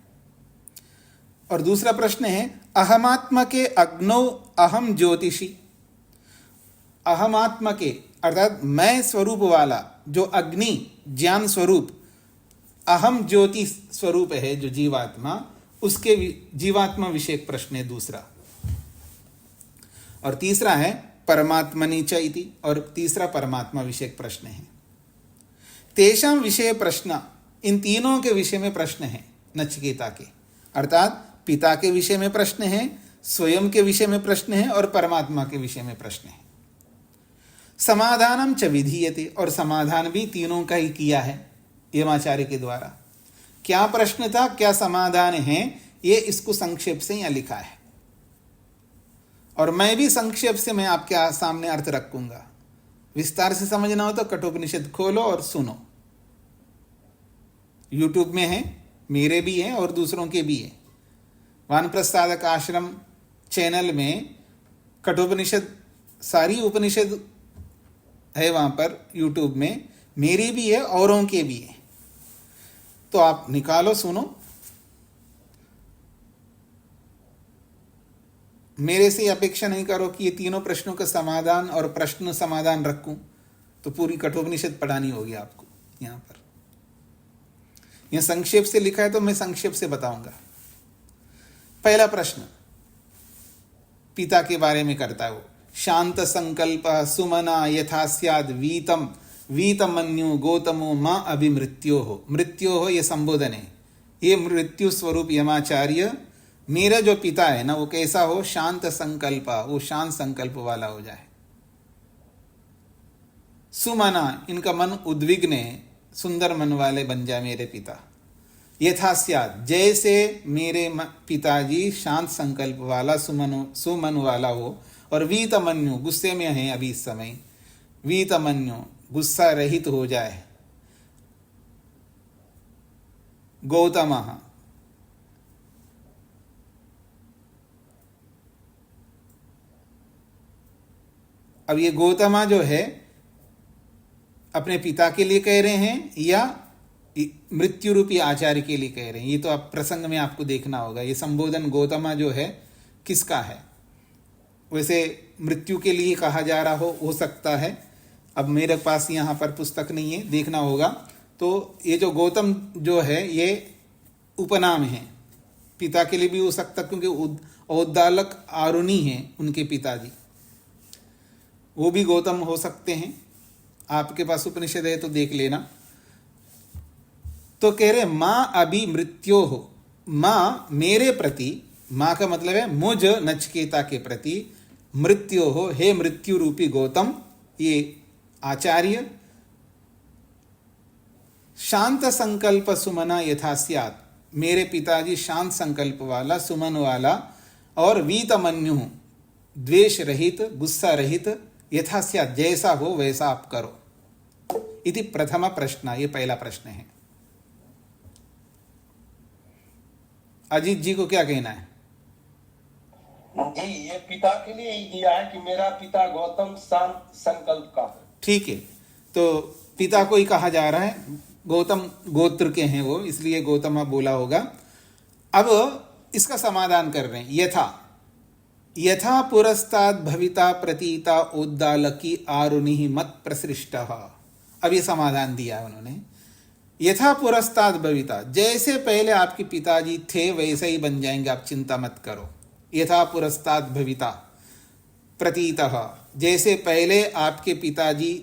Speaker 1: और दूसरा प्रश्न है अहमात्मा के अग्नौ अहम ज्योतिषी, अहमात्मा के अर्थात मैं स्वरूप वाला जो अग्नि ज्ञान स्वरूप अहम ज्योति स्वरूप है जो जीवात्मा, उसके जीवात्मा विषयक प्रश्न है दूसरा। और तीसरा है परमात्मनि च इति, और तीसरा परमात्मा विषयक प्रश्न है। तेषां विषय प्रश्न, इन तीनों के विषय में प्रश्न है नचिकेता के, अर्थात पिता के विषय में प्रश्न है, स्वयं के विषय में प्रश्न है और परमात्मा के विषय में प्रश्न है। समाधानम च विधीयते, और समाधान भी तीनों का ही किया है यमाचार्य के द्वारा। क्या प्रश्न था, क्या समाधान है, ये इसको संक्षेप से यहां लिखा है, और मैं भी संक्षेप से मैं आपके सामने अर्थ रखूंगा। विस्तार से समझना हो तो कठोपनिषद खोलो और सुनो, यूट्यूब में है, मेरे भी है और दूसरों के भी है। वानप्रस्थादक आश्रम चैनल में कठोपनिषद सारी उपनिषद है वहां पर यूट्यूब में, मेरी भी है औरों के भी है, तो आप निकालो सुनो। मेरे से अपेक्षा नहीं करो कि ये तीनों प्रश्नों का समाधान और प्रश्न समाधान रखूं, तो पूरी कठोपनिषद पढ़ानी होगी आपको। यहां पर यह संक्षेप से लिखा है तो मैं संक्षेप से बताऊंगा। पहला प्रश्न पिता के बारे में करता है वो, शांत संकल्प सुमना यथा स्याद वीतम वीतमन्यु गौतमो मां अभिमृत्यो हो, मृत्यो हो ये संबोधन है। ये मृत्यु स्वरूप यमाचार्य, मेरा जो पिता है ना वो कैसा हो, शांत संकल्प, वो शांत संकल्प वाला हो जाए। सुमना, इनका मन उद्विग्न है, सुंदर मन वाले बन जाए मेरे पिता। यथा स्यात्, जैसे मेरे पिताजी शांत संकल्प वाला सुमन वाला हो। और वीतमन्यु, गुस्से में है अभी इस समय, वीतमन्यु गुस्सा रहित हो जाए। गौतमः, अब ये गौतमा जो है अपने पिता के लिए कह रहे हैं या मृत्यु रूपी आचार्य के लिए कह रहे हैं, ये तो आप प्रसंग में आपको देखना होगा। ये संबोधन गौतमा जो है किसका है, वैसे मृत्यु के लिए कहा जा रहा हो सकता है। अब मेरे पास यहाँ पर पुस्तक नहीं है, देखना होगा। तो ये जो गौतम जो है ये उपनाम है, पिता के लिए भी हो सकता, क्योंकि औद्दालक आरुणी हैं उनके पिताजी, वो भी गौतम हो सकते हैं। आपके पास उपनिषद है तो देख लेना। तो कह रहे माँ अभी मृत्यो हो, माँ मेरे प्रति, माँ का मतलब है मुझ नचिकेता के प्रति, मृत्यो हो, हे मृत्यु रूपी गौतम, ये आचार्य, शांत संकल्प सुमना यथा स्यात्, मेरे पिताजी शांत संकल्प वाला, सुमन वाला, और वीतमन्यु द्वेष रहित, गुस्सा रहित, यथा स्यात् जैसा हो वैसा आप करो। इति प्रथम प्रश्न, ये पहला प्रश्न है। अजीत जी को क्या कहना है?
Speaker 3: जी, ये पिता के लिए ही दिया है कि मेरा पिता गौतम शांत संकल्प का है।
Speaker 1: ठीक है, तो पिता को ही कहा जा रहा है, गौतम गोत्र के हैं वो, इसलिए गौतमा बोला होगा। अब इसका समाधान कर रहे हैं। यथा यथा पुरस्ताद भविता प्रतीता उद्दालकी आरुणि मत प्रसृष्ट। अब ये समाधान दिया उन्होंने। यथा पुरस्ताद भविता, जैसे पहले आपके पिताजी थे वैसे ही बन जाएंगे, आप चिंता मत करो। यथा पुरस्ताद भविता प्रतीतः, जैसे पहले आपके पिताजी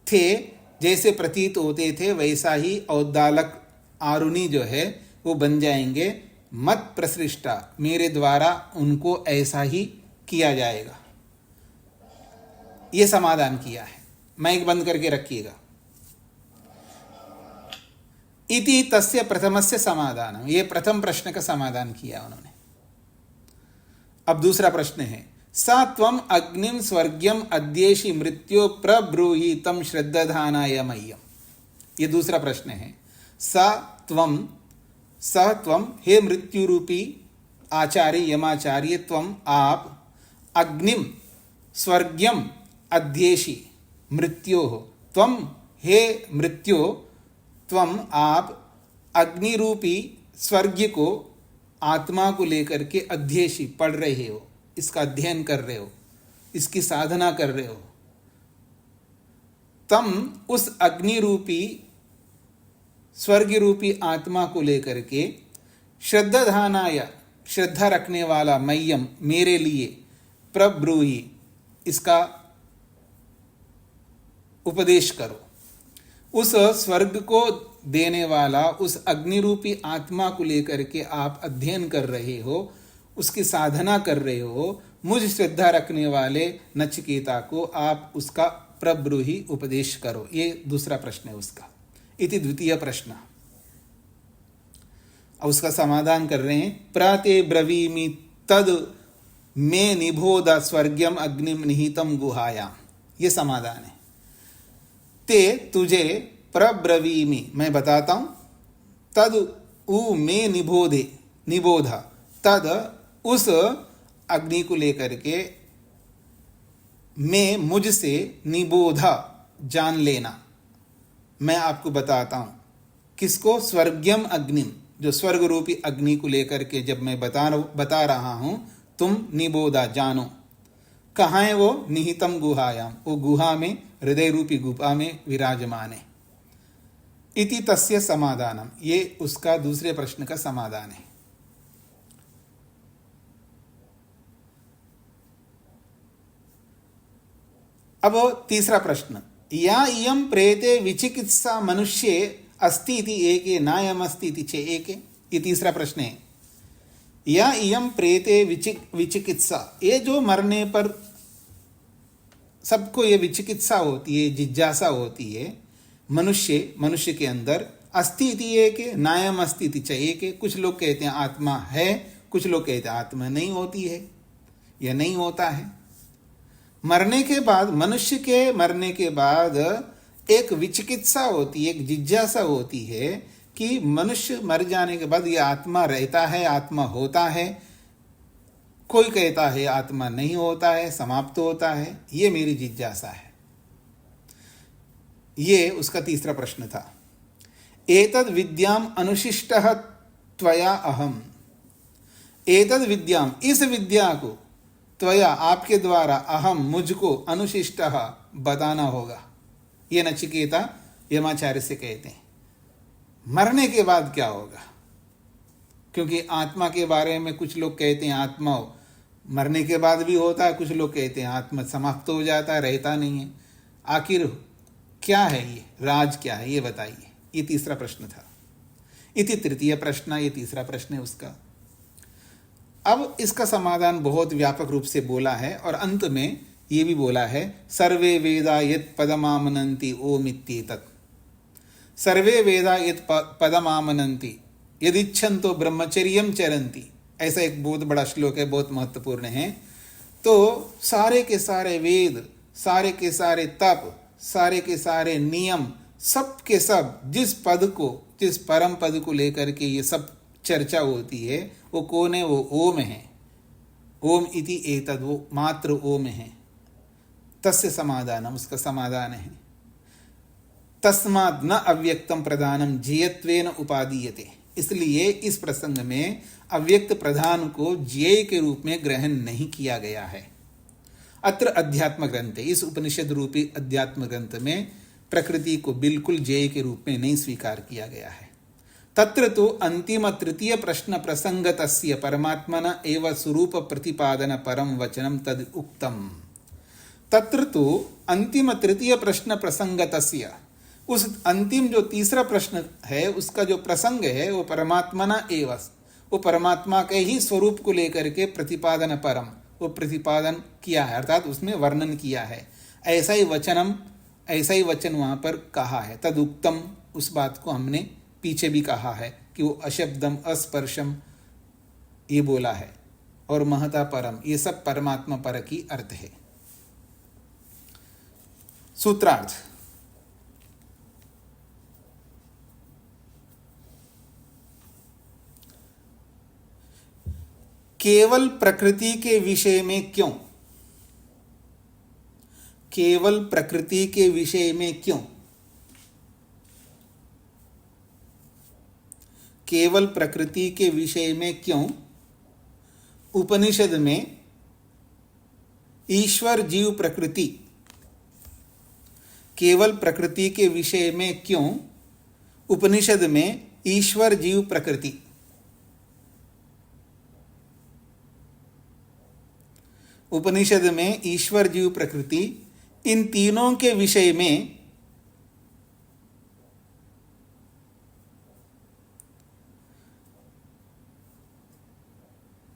Speaker 1: थे, जैसे प्रतीत होते थे वैसा ही औद्दालक आरुणी जो है वो बन जाएंगे। मत प्रसृष्टा, मेरे द्वारा उनको ऐसा ही किया जाएगा। ये समाधान किया है। माइक बंद करके रखिएगा। इति तस्य प्रथमस्य समाधान, ये प्रथम प्रश्न का समाधान किया उन्होंने। अब दूसरा प्रश्न है, सा त्वम अग्निम स्वर्ग्यम अद्येषि मृत्यो प्रब्रूहि तम श्रद्धानाय मह्यम। ये दूसरा प्रश्न है। सा त्वम, हे मृत्यु रूपी आचार्य यमाचार्य, त्वम आप, अग्निम स्वर्ग्यम अद्येषि मृत्यो, त्वम हे मृत्यो, त्वम आप अग्नि रूपी स्वर्ग को, आत्मा को लेकर के अध्येषि पढ़ रहे हो, इसका अध्ययन कर रहे हो, इसकी साधना कर रहे हो। तम उस अग्नि रूपी स्वर्ग रूपी आत्मा को लेकर के श्रद्धाधानाय, श्रद्धा रखने वाला, मह्यम मेरे लिए, प्रब्रूहि इसका उपदेश करो। उस स्वर्ग को देने वाला उस अग्नि रूपी आत्मा को लेकर के आप अध्ययन कर रहे हो, उसकी साधना कर रहे हो। मुझ श्रद्धा रखने वाले नचिकेता को आप उसका प्रब्रूहि उपदेश करो। ये दूसरा प्रश्न है उसका। इति द्वितीय प्रश्न। अब उसका समाधान कर रहे हैं। प्राते ब्रवीमि तद मे निबोध स्वर्ग्यम अग्निम निहितम गुहायाम। ये समाधान है। ते तुझे प्रब्रवीमि, मैं बताता हूं, तद उ मे निबोध, तद उस अग्नि को लेकर के, मैं मुझसे, निबोध जान लेना, मैं आपको बताता हूं। किसको? स्वर्ग्यम अग्निम, जो स्वर्ग रूपी अग्नि को लेकर के जब मैं बता रहा हूं, तुम निबोधा जानो। कहाँ है वो? निहितम गुहायाम, वो गुहा में, हृदय रूपी गुफा में विराजमान है। इति तस्य समाधानम, ये उसका दूसरे प्रश्न का समाधान है। अब तीसरा प्रश्न, या इयं प्रेते विचिकित्सा मनुष्ये अस्ति इति एके नायमस्ति इति चे एके। ये तीसरा प्रश्न है। या इयं प्रेते विचिकित्सा, ये जो मरने पर सबको ये विचिकित्सा होती है, जिज्ञासा होती है, मनुष्य के अंदर, अस्ति इति एके नायम अस्ति इति च एके। कुछ लोग कहते हैं आत्मा है, कुछ लोग कहते हैं आत्मा नहीं होती है या नहीं होता है। मरने के बाद, मनुष्य के मरने के बाद एक विचिकित्सा होती है, एक जिज्ञासा होती है कि मनुष्य मर जाने के बाद ये आत्मा रहता है, आत्मा होता है। कोई कहता है आत्मा नहीं होता है, समाप्त होता है। ये मेरी जिज्ञासा है। ये उसका तीसरा प्रश्न था। एतद विद्याम अनुशिष्टः त्वया अहम, एतद विद्याम, इस विद्या को, त्वया आपके द्वारा, अहम मुझको, अनुशिष्टः बताना होगा। ये नचिकेता यमाचार्य से कहते हैं मरने के बाद क्या होगा। क्योंकि आत्मा के बारे में कुछ लोग कहते हैं आत्मा मरने के बाद भी होता है, कुछ लोग कहते हैं आत्मा समाप्त हो जाता है, रहता नहीं है। आखिर क्या है ये राज, क्या है ये बताइए। ये तीसरा प्रश्न था। इति तृतीय प्रश्न, ये तीसरा प्रश्न है उसका। अब इसका समाधान बहुत व्यापक रूप से बोला है और अंत में ये भी बोला है, सर्वे वेदा यत् पदमामनन्ति ओमित्येतत्। सर्वे वेदा यत् पदमामनन्ति यदिच्छन्तो ब्रह्मचर्यं चरन्ति। ऐसा एक बहुत बड़ा श्लोक है, बहुत महत्वपूर्ण है। तो सारे के सारे वेद, सारे के सारे तप, सारे के सारे नियम, सब के सब जिस पद को, जिस परम पद को लेकर के ये सब चर्चा होती है, वो कौन है? वो ओम है। ओम इति एतद्, वो मात्र ओम है। तस्य समाधानम, उसका समाधान है। तस्माद् न अव्यक्तम प्रधानम ज्ञेयत्वेन उपादीयते। इसलिए इस प्रसंग में अव्यक्त प्रधान को ज्ञेय के रूप में ग्रहण नहीं किया गया है। अत्र अध्यात्म ग्रंथ, इस उपनिषद रूपी अध्यात्म ग्रंथ में प्रकृति को बिल्कुल ज्ञेय के रूप में नहीं स्वीकार किया गया है। तत्र तु अंतिम तृतीय प्रश्न प्रसंगतस्य परमात्मन एव स्वरूप प्रतिपादन परम वचनम तद उक्तम। तत्र तु अंतिम तृतीय प्रश्न प्रसंगतस्य, उस अंतिम जो तीसरा प्रश्न है उसका जो प्रसंग है वो परमात्मना एव, वो परमात्मा के ही स्वरूप को लेकर के प्रतिपादन परम, वो प्रतिपादन किया है, अर्थात उसमें वर्णन किया है। ऐसा ही वचनम, ऐसा ही वचन वहाँ पर कहा है। तदुक्तम, उस बात को हमने पीछे भी कहा है कि वो अशब्दम अस्पर्शम ये बोला है, और महता परम, ये सब परमात्मा पर की अर्थ है। सूत्रार्थ। केवल प्रकृति के विषय में क्यों, केवल प्रकृति के विषय में क्यों, केवल प्रकृति के विषय में क्यों उपनिषद में ईश्वर जीव प्रकृति, केवल प्रकृति के विषय में क्यों उपनिषद में ईश्वर जीव प्रकृति, उपनिषद में ईश्वर जीव प्रकृति, इन तीनों के विषय में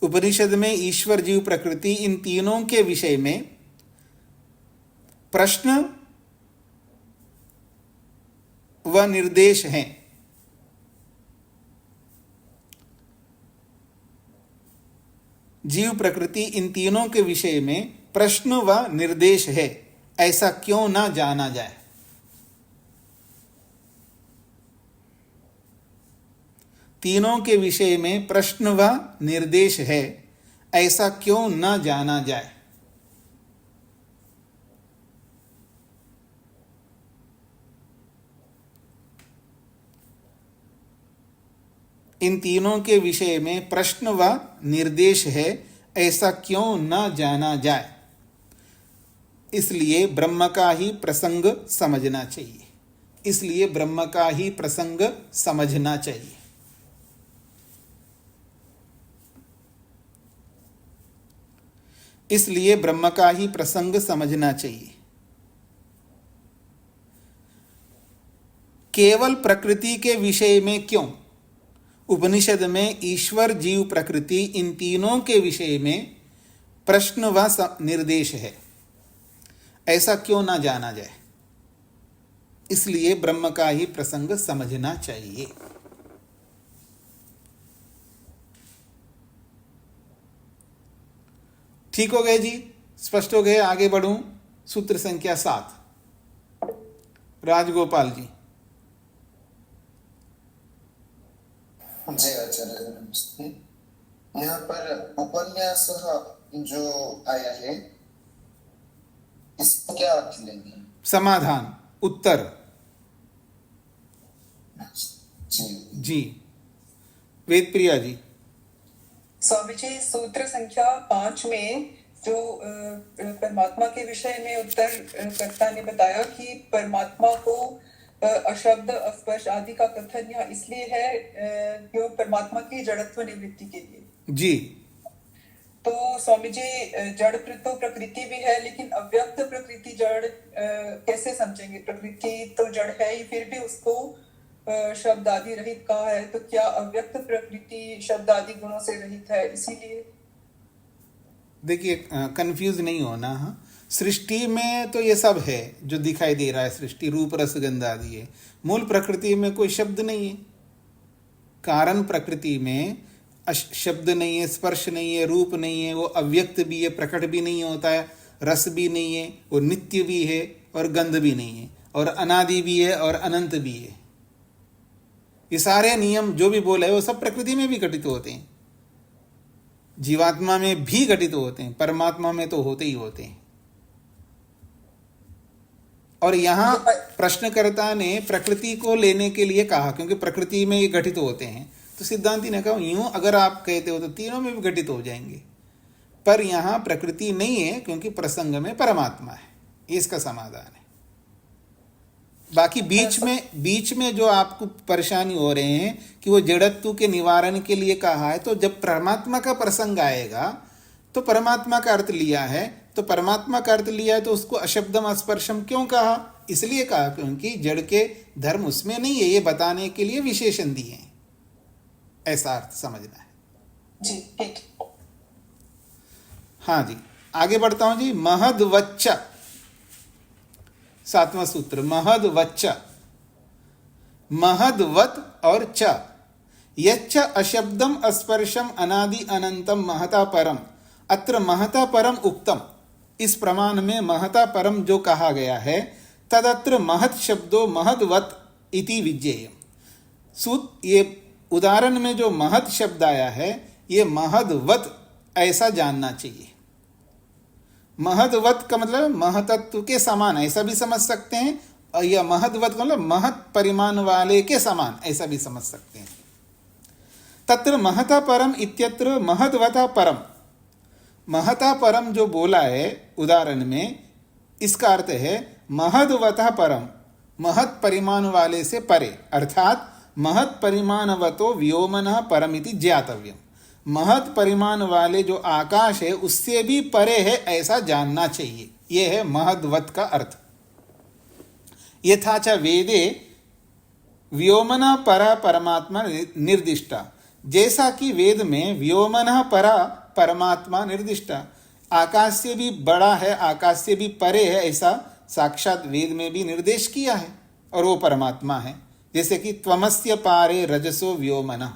Speaker 1: उपनिषद में ईश्वर जीव प्रकृति, इन तीनों के विषय में प्रश्न व निर्देश हैं। जीव प्रकृति इन तीनों के विषय में प्रश्न व निर्देश है, ऐसा क्यों ना जाना जाए। तीनों के विषय में प्रश्न व निर्देश है, ऐसा क्यों न जाना जाए। इन तीनों के विषय में प्रश्न व निर्देश है, ऐसा क्यों न जाना जाए। इसलिए ब्रह्म का ही प्रसंग समझना चाहिए, इसलिए ब्रह्म का ही प्रसंग समझना चाहिए। इसलिए ब्रह्म का ही प्रसंग समझना चाहिए। केवल प्रकृति के विषय में क्यों उपनिषद में ईश्वर जीव प्रकृति इन तीनों के विषय में प्रश्न व निर्देश है, ऐसा क्यों ना जाना जाए। इसलिए ब्रह्म का ही प्रसंग समझना चाहिए। ठीक हो गए जी, स्पष्ट हो गए। आगे बढ़ूं, सूत्र संख्या 7, राजगोपाल जी।
Speaker 4: जय आचार्य, नमस्ते। यहाँ पर उपन्यास जो आया है इसको क्या अर्थ लेंगे?
Speaker 1: समाधान, उत्तर।
Speaker 4: जी
Speaker 1: जी, वेद प्रिया जी।
Speaker 5: स्वामी जी, सूत्र संख्या 5 में जो परमात्मा के विषय में उत्तर कर्ता ने बताया कि परमात्मा को अशब्द स्पर्श आदि का कथन यहाँ इसलिए है क्यों परमात्मा की जड़त्व निवृत्ति के लिए।
Speaker 1: जी,
Speaker 5: तो स्वामी जी, जड़ तो प्रकृति भी है, लेकिन अव्यक्त प्रकृति जड़ कैसे समझेंगे? प्रकृति तो जड़ है ही, फिर भी उसको शब्द आदि रहित कहा है, तो क्या अव्यक्त प्रकृति शब्द आदि गुणों से रहित है? इसीलिए
Speaker 1: देखिए, कंफ्यूज नहीं होना। हाँ, सृष्टि में तो ये सब है जो दिखाई दे रहा है, सृष्टि रूप रस गंध आदि है। मूल प्रकृति में कोई शब्द नहीं है, कारण प्रकृति में शब्द नहीं है, स्पर्श नहीं है, रूप नहीं है, वो अव्यक्त भी है, प्रकट भी नहीं होता है, रस भी नहीं है, वो नित्य भी है और गंध भी नहीं है, और अनादि भी है और अनंत भी है। ये सारे नियम जो भी बोले वो सब प्रकृति में भी घटित होते हैं, जीवात्मा में भी घटित होते हैं, परमात्मा में तो होते ही होते हैं। और यहाँ प्रश्नकर्ता ने प्रकृति को लेने के लिए कहा, क्योंकि प्रकृति में ये घटित होते हैं। तो सिद्धांति ने कहा यूं अगर आप कहते हो तो तीनों में भी घटित हो जाएंगे, पर यहाँ प्रकृति नहीं है क्योंकि प्रसंग में परमात्मा है। ये इसका समाधान है। बाकी बीच में जो आपको परेशानी हो रहे हैं कि वो जड़त्व के निवारण के लिए कहा है, तो जब परमात्मा का प्रसंग आएगा तो परमात्मा का अर्थ लिया है, तो परमात्मा का अर्थ लिया है तो उसको अशब्दम अस्पर्शम क्यों कहा? इसलिए कहा क्योंकि जड़ के धर्म उसमें नहीं है, ये बताने के लिए विशेषण दिए हैं, ऐसा अर्थ समझना है
Speaker 5: जी। ठीक।
Speaker 1: हाँ जी, आगे बढ़ता हूं जी। महद्वच्च, 7वां सूत्र, महद्वच्च, महद्वत और च, यच्च अशब्दम अस्पर्शम अनादि अनंतम महता परम, अत्र महता परम उक्तम। इस प्रमाण में महता परम जो कहा गया है, तदत्र महत् शब्दो महद्वत इति विज्ञेय। ये उदाहरण में जो महत् शब्द आया है, ये महद्वत ऐसा जानना चाहिए। महद्वत का मतलब महतत्व के समान, ऐसा भी समझ सकते हैं, और यह महद्वत का मतलब महत् परिमाण वाले के समान, ऐसा भी समझ सकते हैं। तत्र महता परम इत्यत्र महद्वता परम, महता परम जो बोला है उदाहरण में, इसका अर्थ है महद्वता परम, महत् परिमाण वाले से परे, अर्थात महत् परिमाणवतो व्योमनः परमिति ज्ञातव्यम। महत् परिमाण वाले जो आकाश है उससे भी परे है, ऐसा जानना चाहिए। यह है महद्वत का अर्थ। यथा च वेदे व्योमनः परा परमात्मा निर्दिष्टा, जैसा कि वेद में व्योमनः परा परमात्मा निर्दिष्टा, आकाश से भी बड़ा है, आकाश से भी परे है, ऐसा साक्षात वेद में भी निर्देश किया है, और वो परमात्मा है। जैसे कि त्वमस्य पारे रजसो व्योमनः,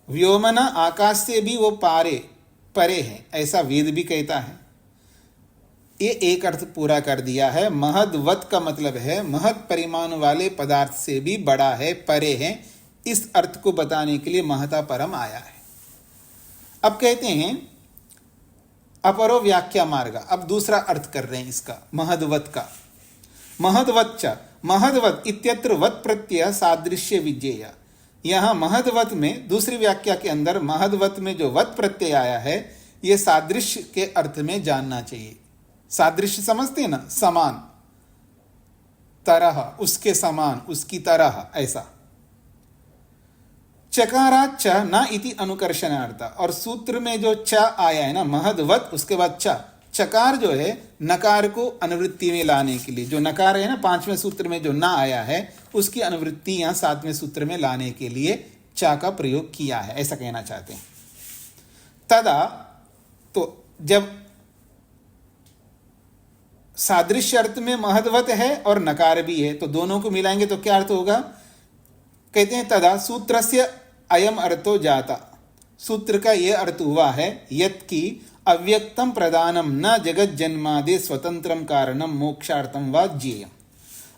Speaker 1: व्योमना आकाश से भी वो परे है, ऐसा वेद भी कहता है। ये एक अर्थ पूरा कर दिया है। महद्वत का मतलब है महत् परिमाण वाले पदार्थ से भी बड़ा है, परे है। इस अर्थ को बताने के लिए महता परम आया है। अब कहते हैं अपरो व्याख्या मार्ग, अब दूसरा अर्थ कर रहे हैं इसका, महद्वत का। महद्वच्च, महद्वत इत्यत्र वत् प्रत्यय सादृश्य विज्ञेय। यहाँ महद्वत में दूसरी व्याख्या के अंदर महद्वत में जो वत् प्रत्यय आया है, ये सादृश्य के अर्थ में जानना चाहिए। सादृश्य समझते हैं ना, समान, तरह, उसके समान, उसकी तरह, ऐसा। चकाराच न इति अनुकर्षणार्थ, और सूत्र में जो च आया है ना महद्वत, उसके बाद च, चकार जो है नकार को अनुवृत्ति में लाने के लिए, जो नकार है ना 5वें सूत्र में जो न आया है, उसकी अनुवृत्ति यहाँ 7वें सूत्र में लाने के लिए चा का प्रयोग किया है, ऐसा कहना चाहते हैं। तदा, तो जब सादृश्य अर्थ में महद्वत है और नकार भी है, तो दोनों को मिलाएंगे तो क्या अर्थ होगा? कहते हैं तदा सूत्रस्य अयम अर्थो जाता, सूत्र का यह अर्थ हुआ है यत् की अव्यक्तम प्रदानम न जगत जन्मादि स्वतंत्रम कारणम मोक्षार्थम वा ज्ञेयम।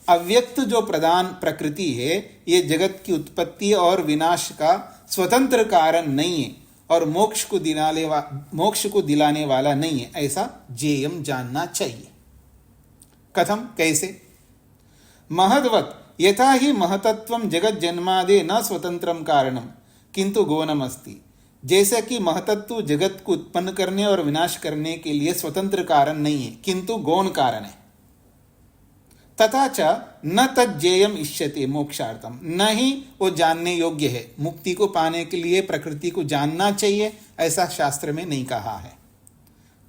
Speaker 1: अव्यक्त जो प्रदान प्रकृति है, ये जगत की उत्पत्ति और विनाश का स्वतंत्र कारण नहीं है, और मोक्ष को दिलाने वाला नहीं है, ऐसा ज्ञेयम जानना चाहिए। कथम, कैसे? महद्वत यथा ही महतत्वम जगत जन्मादे न स्वतंत्रम कारणम किंतु गौणम अस्ति, जैसे कि महतत्व जगत को उत्पन्न करने और विनाश करने के लिए स्वतंत्र कारण नहीं है, किंतु गौण कारण है। तथा च न तज्जेयम इष्यते मोक्षार्थम, न ही वो जानने योग्य है, मुक्ति को पाने के लिए प्रकृति को जानना चाहिए, ऐसा शास्त्र में नहीं कहा है।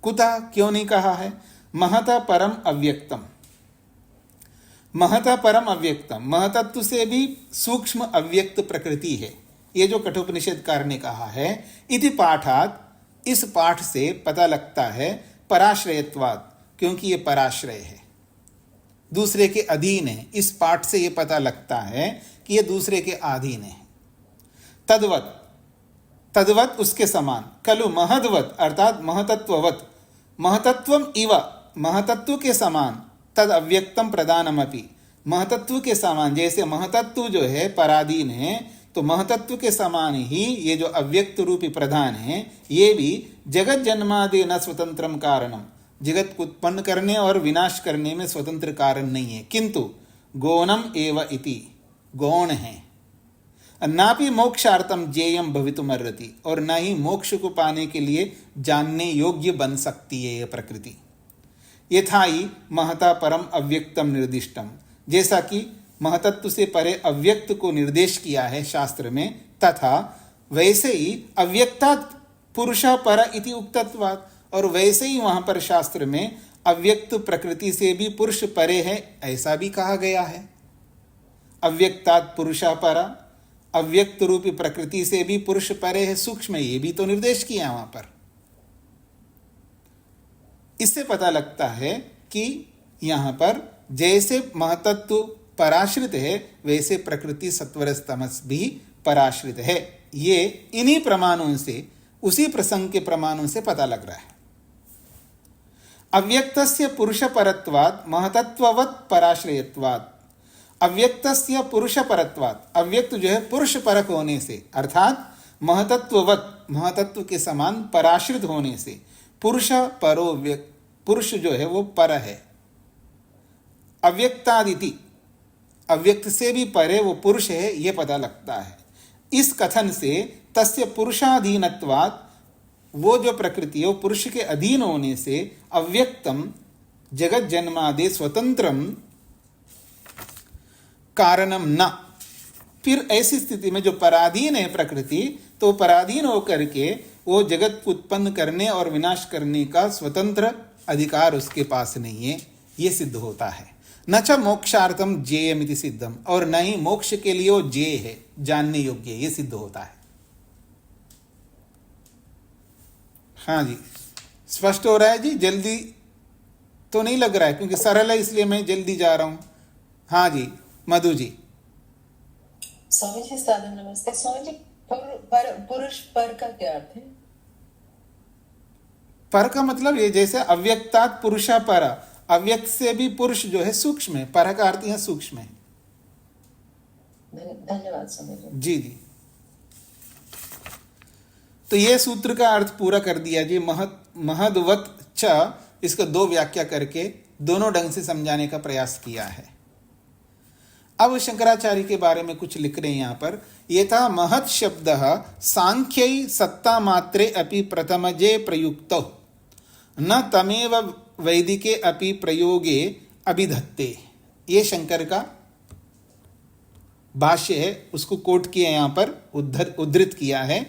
Speaker 1: कुतः, क्यों नहीं कहा है? महता परम अव्यक्तम, महता परम अव्यक्तम, महतत्व से भी सूक्ष्म अव्यक्त प्रकृति है, ये जो कठोपनिषदकार ने कहा है। इति पाठात, इस पाठ से पता लगता है पराश्रयत्वात्, क्योंकि ये पराश्रय है, दूसरे के अधीन है। इस पाठ से ये पता लगता है कि ये दूसरे के अधीन है। तद्वत, तद्वत उसके समान, खलु महद्वत अर्थात महतत्ववत, महतत्वम इव, महतत्व के समान, तद अव्यक्तम प्रदानमपि, महतत्व के समान, जैसे महतत्व जो है पराधीन है, तो महतत्व के समान ही ये जो अव्यक्त रूपी प्रधान है, ये भी जगत जन्मादि न स्वतंत्रम कारणम, जगत को उत्पन्न करने और विनाश करने में स्वतंत्र कारण नहीं है, किंतु गौणम एव इति, गौण है। नापि मोक्षार्थम ज्ञेयम भवितुमर्हति, और न ही मोक्ष को पाने के लिए जानने योग्य बन सकती है यह प्रकृति। यथा ही महता परम अव्यक्तम निर्दिष्टम, जैसा कि महतत्व से परे अव्यक्त को निर्देश किया है शास्त्र में, तथा वैसे ही अव्यक्तात् पुरुष पर इति उक्तत्वात्, और वैसे ही वहां पर शास्त्र में अव्यक्त प्रकृति से भी पुरुष परे है ऐसा भी कहा गया है। अव्यक्तात् पुरुष पर, अव्यक्त रूपी प्रकृति से भी पुरुष परे है सूक्ष्म, ये भी तो निर्देश किया वहां पर। इससे पता लगता है कि यहां पर जैसे महतत्व पराश्रित है वैसे प्रकृति सत्वर तमस भी पराश्रित है। ये इन्हीं प्रमाणों से, उसी प्रसंग के प्रमाणों से पता लग रहा है। अव्यक्तस्य पुरुष परत्वात् महतत्ववत् पराश्रयत्वात्, अव्यक्तस्य पुरुष परत्वात्, अव्यक्त जो है पुरुष परक होने से, अर्थात महतत्ववत्, महतत्व के समान पराश्रित होने से, पुरुष परो व्यक्त, पुरुष जो है वो पर है। अव्यक्तादिति, अव्यक्त से भी परे वो पुरुष है, ये पता लगता है। इस कथन से तस्य पुरुषाधीनत्वात्, वो जो प्रकृति है वो पुरुष के अधीन होने से, अव्यक्तम जगत जन्मादि स्वतंत्रम कारणम न, फिर ऐसी स्थिति में जो पराधीन है प्रकृति, तो पराधीन होकर के वो जगत को उत्पन्न करने और विनाश करने का स्वतंत्र अधिकार उसके पास नहीं है, ये सिद्ध होता है। न च मोक्षार्थम जेयमिति सिद्धम, और न ही मोक्ष के लिए वो जेय है, जानने योग्य, ये सिद्ध होता है। हाँ जी, स्पष्ट हो रहा है जी? जल्दी तो नहीं लग रहा है क्योंकि सरल है इसलिए मैं जल्दी जा रहा हूं। हाँ जी, मधु जी।
Speaker 6: स्वामी जी सादर नमस्ते। स्वामी जी, पुरुष पर का क्या अर्थ है?
Speaker 1: पर का मतलब ये जैसे अव्यक्तात् पुरुषा पर, अव्यक्त से भी पुरुष जो है सूक्ष्म है, पर का अर्थ है सूक्ष्म है।
Speaker 6: धन्यवाद स्वामी जी।
Speaker 1: जी जी, तो ये सूत्र का अर्थ पूरा कर दिया जी। महद्वत च, इसको दो व्याख्या करके दोनों ढंग से समझाने का प्रयास किया है। अब शंकराचार्य के बारे में कुछ लिख रहे हैं यहाँ पर। यथा महत् शब्द सांख्यै सत्ता मात्रे अपि प्रथमजे प्रयुक्तौ न तमेव वैदिके अपि प्रयोगे अभिधत्ते, ये शंकर का भाष्य है, उसको कोट किया यहाँ पर, उद्धृत किया है।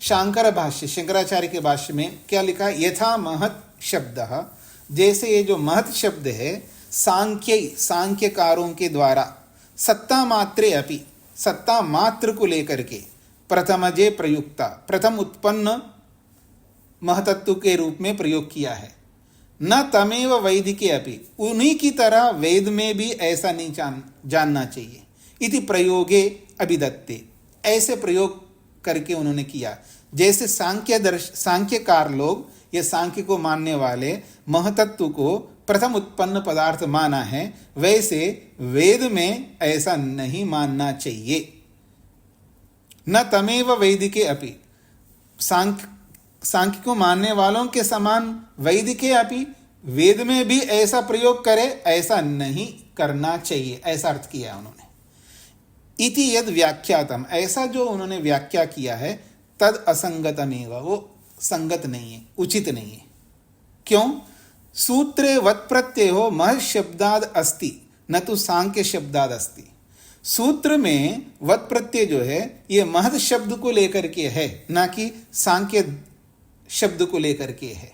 Speaker 1: शांकर भाष्य, शंकराचार्य के भाष्य में क्या लिखा? यथा महत् शब्द, जैसे ये जो महत् शब्द है सांख्यकारों के द्वारा सत्ता मात्रे अपि, सत्ता मात्र को लेकर के प्रथमजे प्रयुक्ता, प्रथम उत्पन्न महतत्व के रूप में प्रयोग किया है। न तमेव वैदिके अपि, उन्हीं की तरह वेद में भी ऐसा नहीं जानना चाहिए। इति प्रयोगे अभिदत्ते, ऐसे प्रयोग करके उन्होंने किया। जैसे सांख्यकार लोग, ये सांख्य को मानने वाले महतत्व को प्रथम उत्पन्न पदार्थ माना है, वैसे वेद में ऐसा नहीं मानना चाहिए। न तमेव वैदिके अपि, सांख्य को मानने वालों के समान वैदिके अपि, वेद में भी ऐसा प्रयोग करे, ऐसा नहीं करना चाहिए, ऐसा अर्थ किया उन्होंने। इति यद व्याख्यातम, ऐसा जो उन्होंने व्याख्या किया है, तद असंगतमेव, वो संगत नहीं है, उचित नहीं है। क्यों? सूत्रे वत् प्रत्ययो महत् शब्दाद अस्ति न तो सांख्य शब्दाद अस्ति। सूत्र में वत् प्रत्यय जो है ये महत् शब्द को लेकर के है, ना कि सांख्य शब्द को लेकर के है।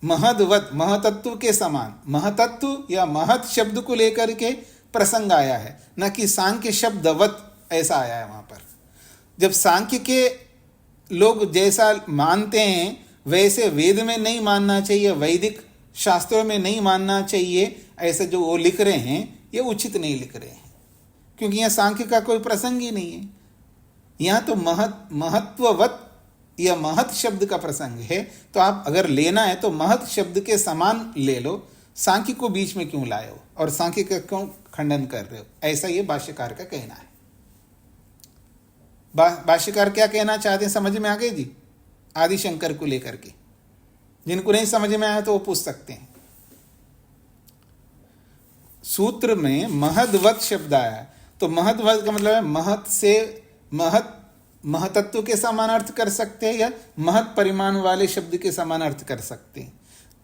Speaker 1: महद्वत, महतत्व के समान, महतत्व या महत् शब्द को लेकर के प्रसंग आया है, न कि सांख्य शब्दवत ऐसा आया है वहां पर। जब सांख्य के लोग जैसा मानते हैं वैसे वेद में नहीं मानना चाहिए, वैदिक शास्त्रों में नहीं मानना चाहिए, ऐसे जो वो लिख रहे हैं ये उचित नहीं लिख रहे हैं, क्योंकि यहाँ सांख्य का कोई प्रसंग ही नहीं है। यहाँ तो महत्ववत या महत् शब्द का प्रसंग है, तो आप अगर लेना है तो महत् शब्द के समान ले लो, सांख्य को बीच में क्यों लाए हो और सांख्य का क्यों खंडन कर रहे हो, ऐसा ये भाष्यकार का कहना है। भाष्यकार क्या कहना चाहते हैं समझ में आ गए जी? आदि शंकर को लेकर के, जिनको नहीं समझ में आया तो वो पूछ सकते हैं। सूत्र में महद्वत शब्द आया, तो महद्वत का मतलब है महत् से, महतत्व के समान अर्थ कर सकते हैं या महत् परिमाण वाले शब्द के समान अर्थ कर सकते हैं।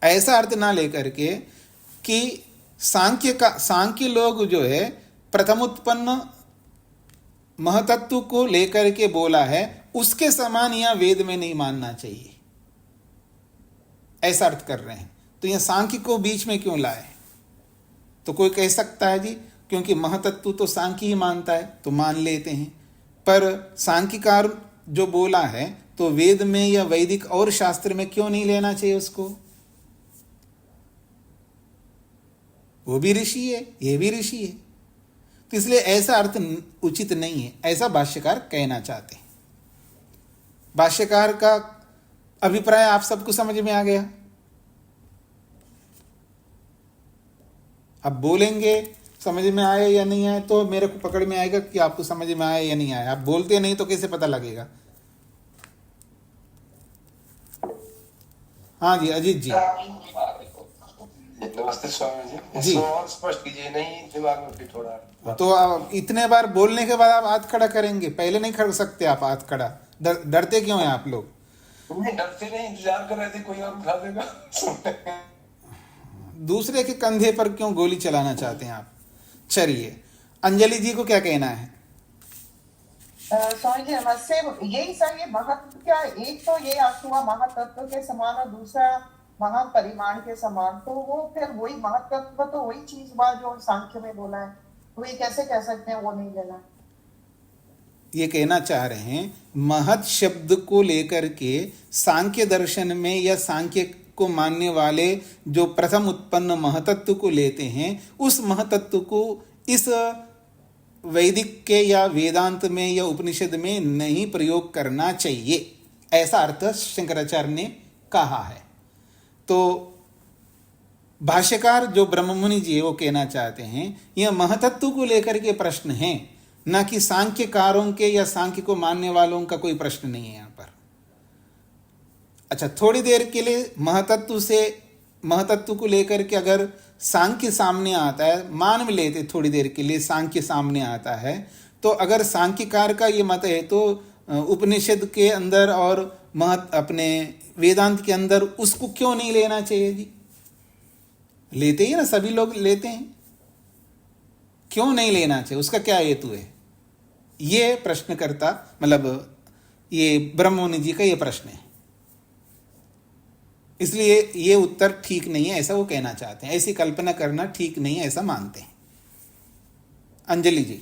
Speaker 1: ऐसा अर्थ ना लेकर के कि सांख्य लोग जो है प्रथम उत्पन्न महतत्व को लेकर के बोला है, उसके समान यहां वेद में नहीं मानना चाहिए, ऐसा अर्थ कर रहे हैं। तो यह सांख्य को बीच में क्यों लाए? तो कोई कह सकता है जी क्योंकि महतत्व तो सांख्य ही मानता है तो मान लेते हैं, पर सांख्यकार जो बोला है तो वेद में या वैदिक और शास्त्र में क्यों नहीं लेना चाहिए उसको? वो भी ऋषि है, ये भी ऋषि है, तो इसलिए ऐसा अर्थ उचित नहीं है, ऐसा भाष्यकार कहना चाहते हैं। भाष्यकार का अभिप्राय आप सबको समझ में आ गया? अब बोलेंगे समझ में आया या नहीं आया तो मेरे को पकड़ में आएगा कि आपको समझ में आया या नहीं आया। आप बोलते नहीं तो कैसे पता लगेगा? हाँ जी, अजीत जी।
Speaker 3: नमस्ते स्वामी जी।
Speaker 1: जी।
Speaker 3: इसको और स्पष्ट कीजिए, नहीं दिमाग में फिट हो रहा।
Speaker 1: तो आप इतने बार बोलने के बाद आप हाथ खड़ा करेंगे, पहले नहीं कर सकते आप हाथ खड़ा? डरते क्यों हैं आप लोग?
Speaker 3: नहीं डरते नहीं, इंतजार कर रहे थे कोई और उठा देगा।
Speaker 1: दूसरे के कंधे पर क्यों गोली चलाना चाहते हैं आप? चलिए, अंजलि जी को क्या कहना है?
Speaker 7: स्वामी जी नमस्ते। यही सर, ये महत्व क्या, एक तो ये अर्थ हुआ महतत्व के समान और दूसरा महापरिमाण के समान, तो वो फिर वही महतत्व तो वही चीज हुआ जो सांख्य में बोला है, तो ये कैसे कह सकते हैं वो नहीं लेना?
Speaker 1: ये कहना चाह रहे हैं महत शब्द को लेकर के सांख्य दर्शन में या सांख्य को मानने वाले जो प्रथम उत्पन्न महतत्व को लेते हैं, उस महतत्व को इस वैदिक के या वेदांत में या उपनिषद में नहीं प्रयोग करना चाहिए, ऐसा अर्थ शंकराचार्य ने कहा है। तो भाष्यकार जो ब्रह्ममुनि जी है वो कहना चाहते हैं यह महतत्व को लेकर के प्रश्न है, न कि सांख्यकारों के या सांख्य को मानने वालों का कोई प्रश्न नहीं है यहाँ पर। अच्छा, थोड़ी देर के लिए महतत्व को लेकर के अगर सांख्य सामने आता है, मान भी लेते थोड़ी देर के लिए सांख्य सामने आता है, तो अगर सांख्यकार का ये मत है तो उपनिषद के अंदर और अपने वेदांत के अंदर उसको क्यों नहीं लेना चाहिए जी? लेते ही ना, सभी लोग लेते हैं, क्यों नहीं लेना चाहिए? उसका क्या हेतु है? ये प्रश्नकर्ता मतलब ये ब्रह्ममुनि जी का ये प्रश्न है, इसलिए ये उत्तर ठीक नहीं है ऐसा वो कहना चाहते हैं। ऐसी कल्पना करना ठीक नहीं है ऐसा मानते हैं। अंजलि जी।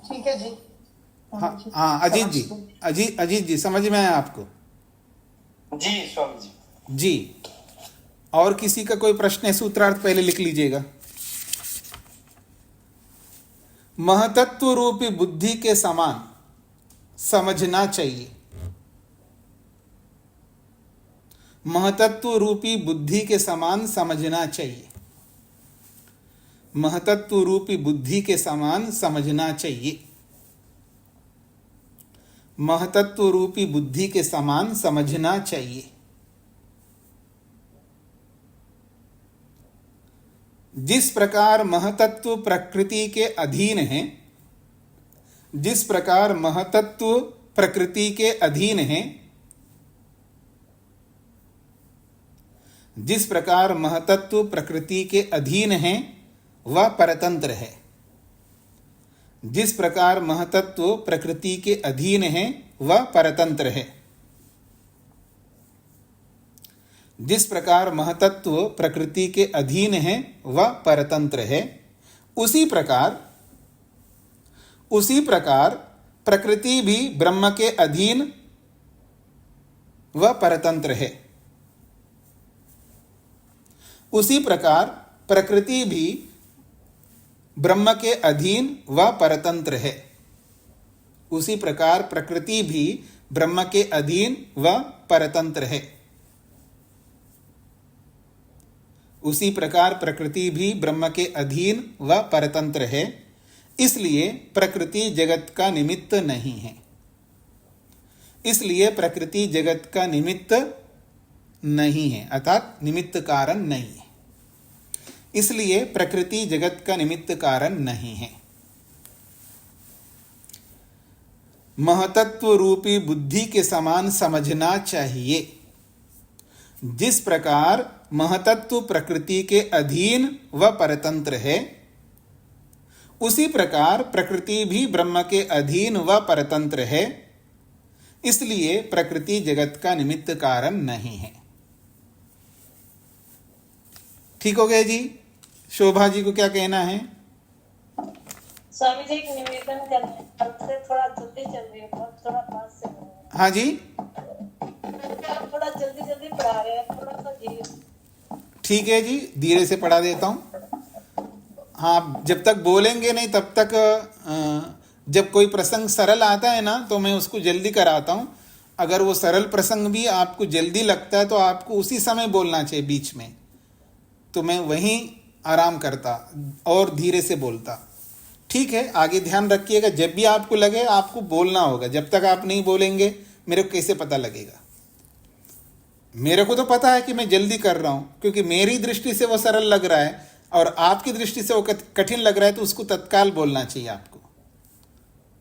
Speaker 7: ठीक है जी।
Speaker 1: हाँ हाँ, अजीत जी समझ में आया आपको?
Speaker 3: जी स्वामी जी।
Speaker 1: जी, और किसी का कोई प्रश्न है? सूत्रार्थ पहले लिख लीजिएगा। महतत्व रूपी बुद्धि के समान समझना चाहिए। महतत्व रूपी बुद्धि के समान समझना चाहिए। महतत्व रूपी बुद्धि के समान समझना चाहिए। महतत्व रूपी बुद्धि के समान समझना चाहिए। जिस प्रकार महतत्व प्रकृति के अधीन है, जिस प्रकार महतत्व प्रकृति के अधीन है, जिस प्रकार महतत्व प्रकृति के अधीन है वह परतंत्र है। जिस प्रकार महतत्व प्रकृति के अधीन है वह परतंत्र है। जिस प्रकार महतत्व प्रकृति के अधीन है वह परतंत्र है, उसी प्रकार प्रकृति भी ब्रह्म के अधीन वह परतंत्र है। उसी प्रकार प्रकृति भी ब्रह्म के अधीन व परतंत्र है। उसी प्रकार प्रकृति भी ब्रह्म के अधीन व परतंत्र है। उसी प्रकार प्रकृति भी ब्रह्म के अधीन व परतंत्र है, इसलिए प्रकृति जगत का निमित्त नहीं है। इसलिए प्रकृति जगत का निमित्त नहीं है, अर्थात निमित्त कारण नहीं है। इसलिए प्रकृति जगत का निमित्त कारण नहीं है। महतत्व रूपी बुद्धि के समान समझना चाहिए। जिस प्रकार महतत्व प्रकृति के अधीन व परतंत्र है, उसी प्रकार प्रकृति भी ब्रह्म के अधीन व परतंत्र है, इसलिए प्रकृति जगत का निमित्त कारण नहीं है। ठीक हो गया जी। शोभा जी को क्या कहना है?
Speaker 2: स्वामी जी एक निवेदन करना है, आपसे थोड़ा जल्दी चल रही है, थोड़ा पास से बोलो।
Speaker 1: हाँ जी,
Speaker 2: आप थोड़ा जल्दी जल्दी पढ़ा रहे हैं, थोड़ा सा धीरे।
Speaker 1: ठीक है जी, धीरे से पढ़ा देता हूँ। हाँ, जब तक बोलेंगे नहीं तब तक जब कोई प्रसंग सरल आता है ना तो मैं उसको जल्दी कराता हूँ। अगर वो सरल प्रसंग भी आपको जल्दी लगता है तो आपको उसी समय बोलना चाहिए बीच में, तो मैं वहीं आराम करता और धीरे से बोलता। ठीक है, आगे ध्यान रखिएगा, जब भी आपको लगे आपको बोलना होगा। जब तक आप नहीं बोलेंगे मेरे को कैसे पता लगेगा? मेरे को तो पता है कि मैं जल्दी कर रहा हूँ, क्योंकि मेरी दृष्टि से वो सरल लग रहा है और आपकी दृष्टि से वो कठिन लग रहा है, तो उसको तत्काल बोलना चाहिए आपको।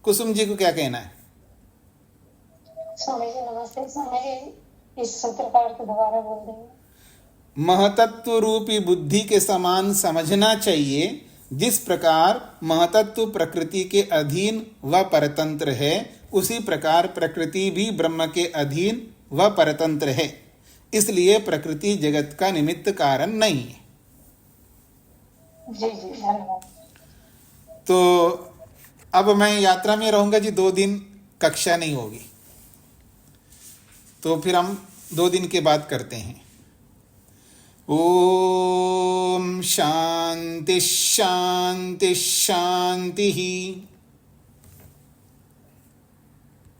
Speaker 1: कुसुम जी को क्या कहना है?
Speaker 6: स्वामी जी नमस्ते। स्वामी जी इस सूत्र का अर्थ दोबारा बोल देंगे?
Speaker 1: महतत्व रूपी बुद्धि के समान समझना चाहिए। जिस प्रकार महतत्व प्रकृति के अधीन व परतंत्र है, उसी प्रकार प्रकृति भी ब्रह्म के अधीन व परतंत्र है, इसलिए प्रकृति जगत का निमित्त कारण नहीं है।
Speaker 6: जी जी धन्यवाद।
Speaker 1: तो अब मैं यात्रा में रहूंगा जी, 2 दिन कक्षा नहीं होगी, तो फिर हम 2 दिन के बाद करते हैं। ओम शांति शांति शांति।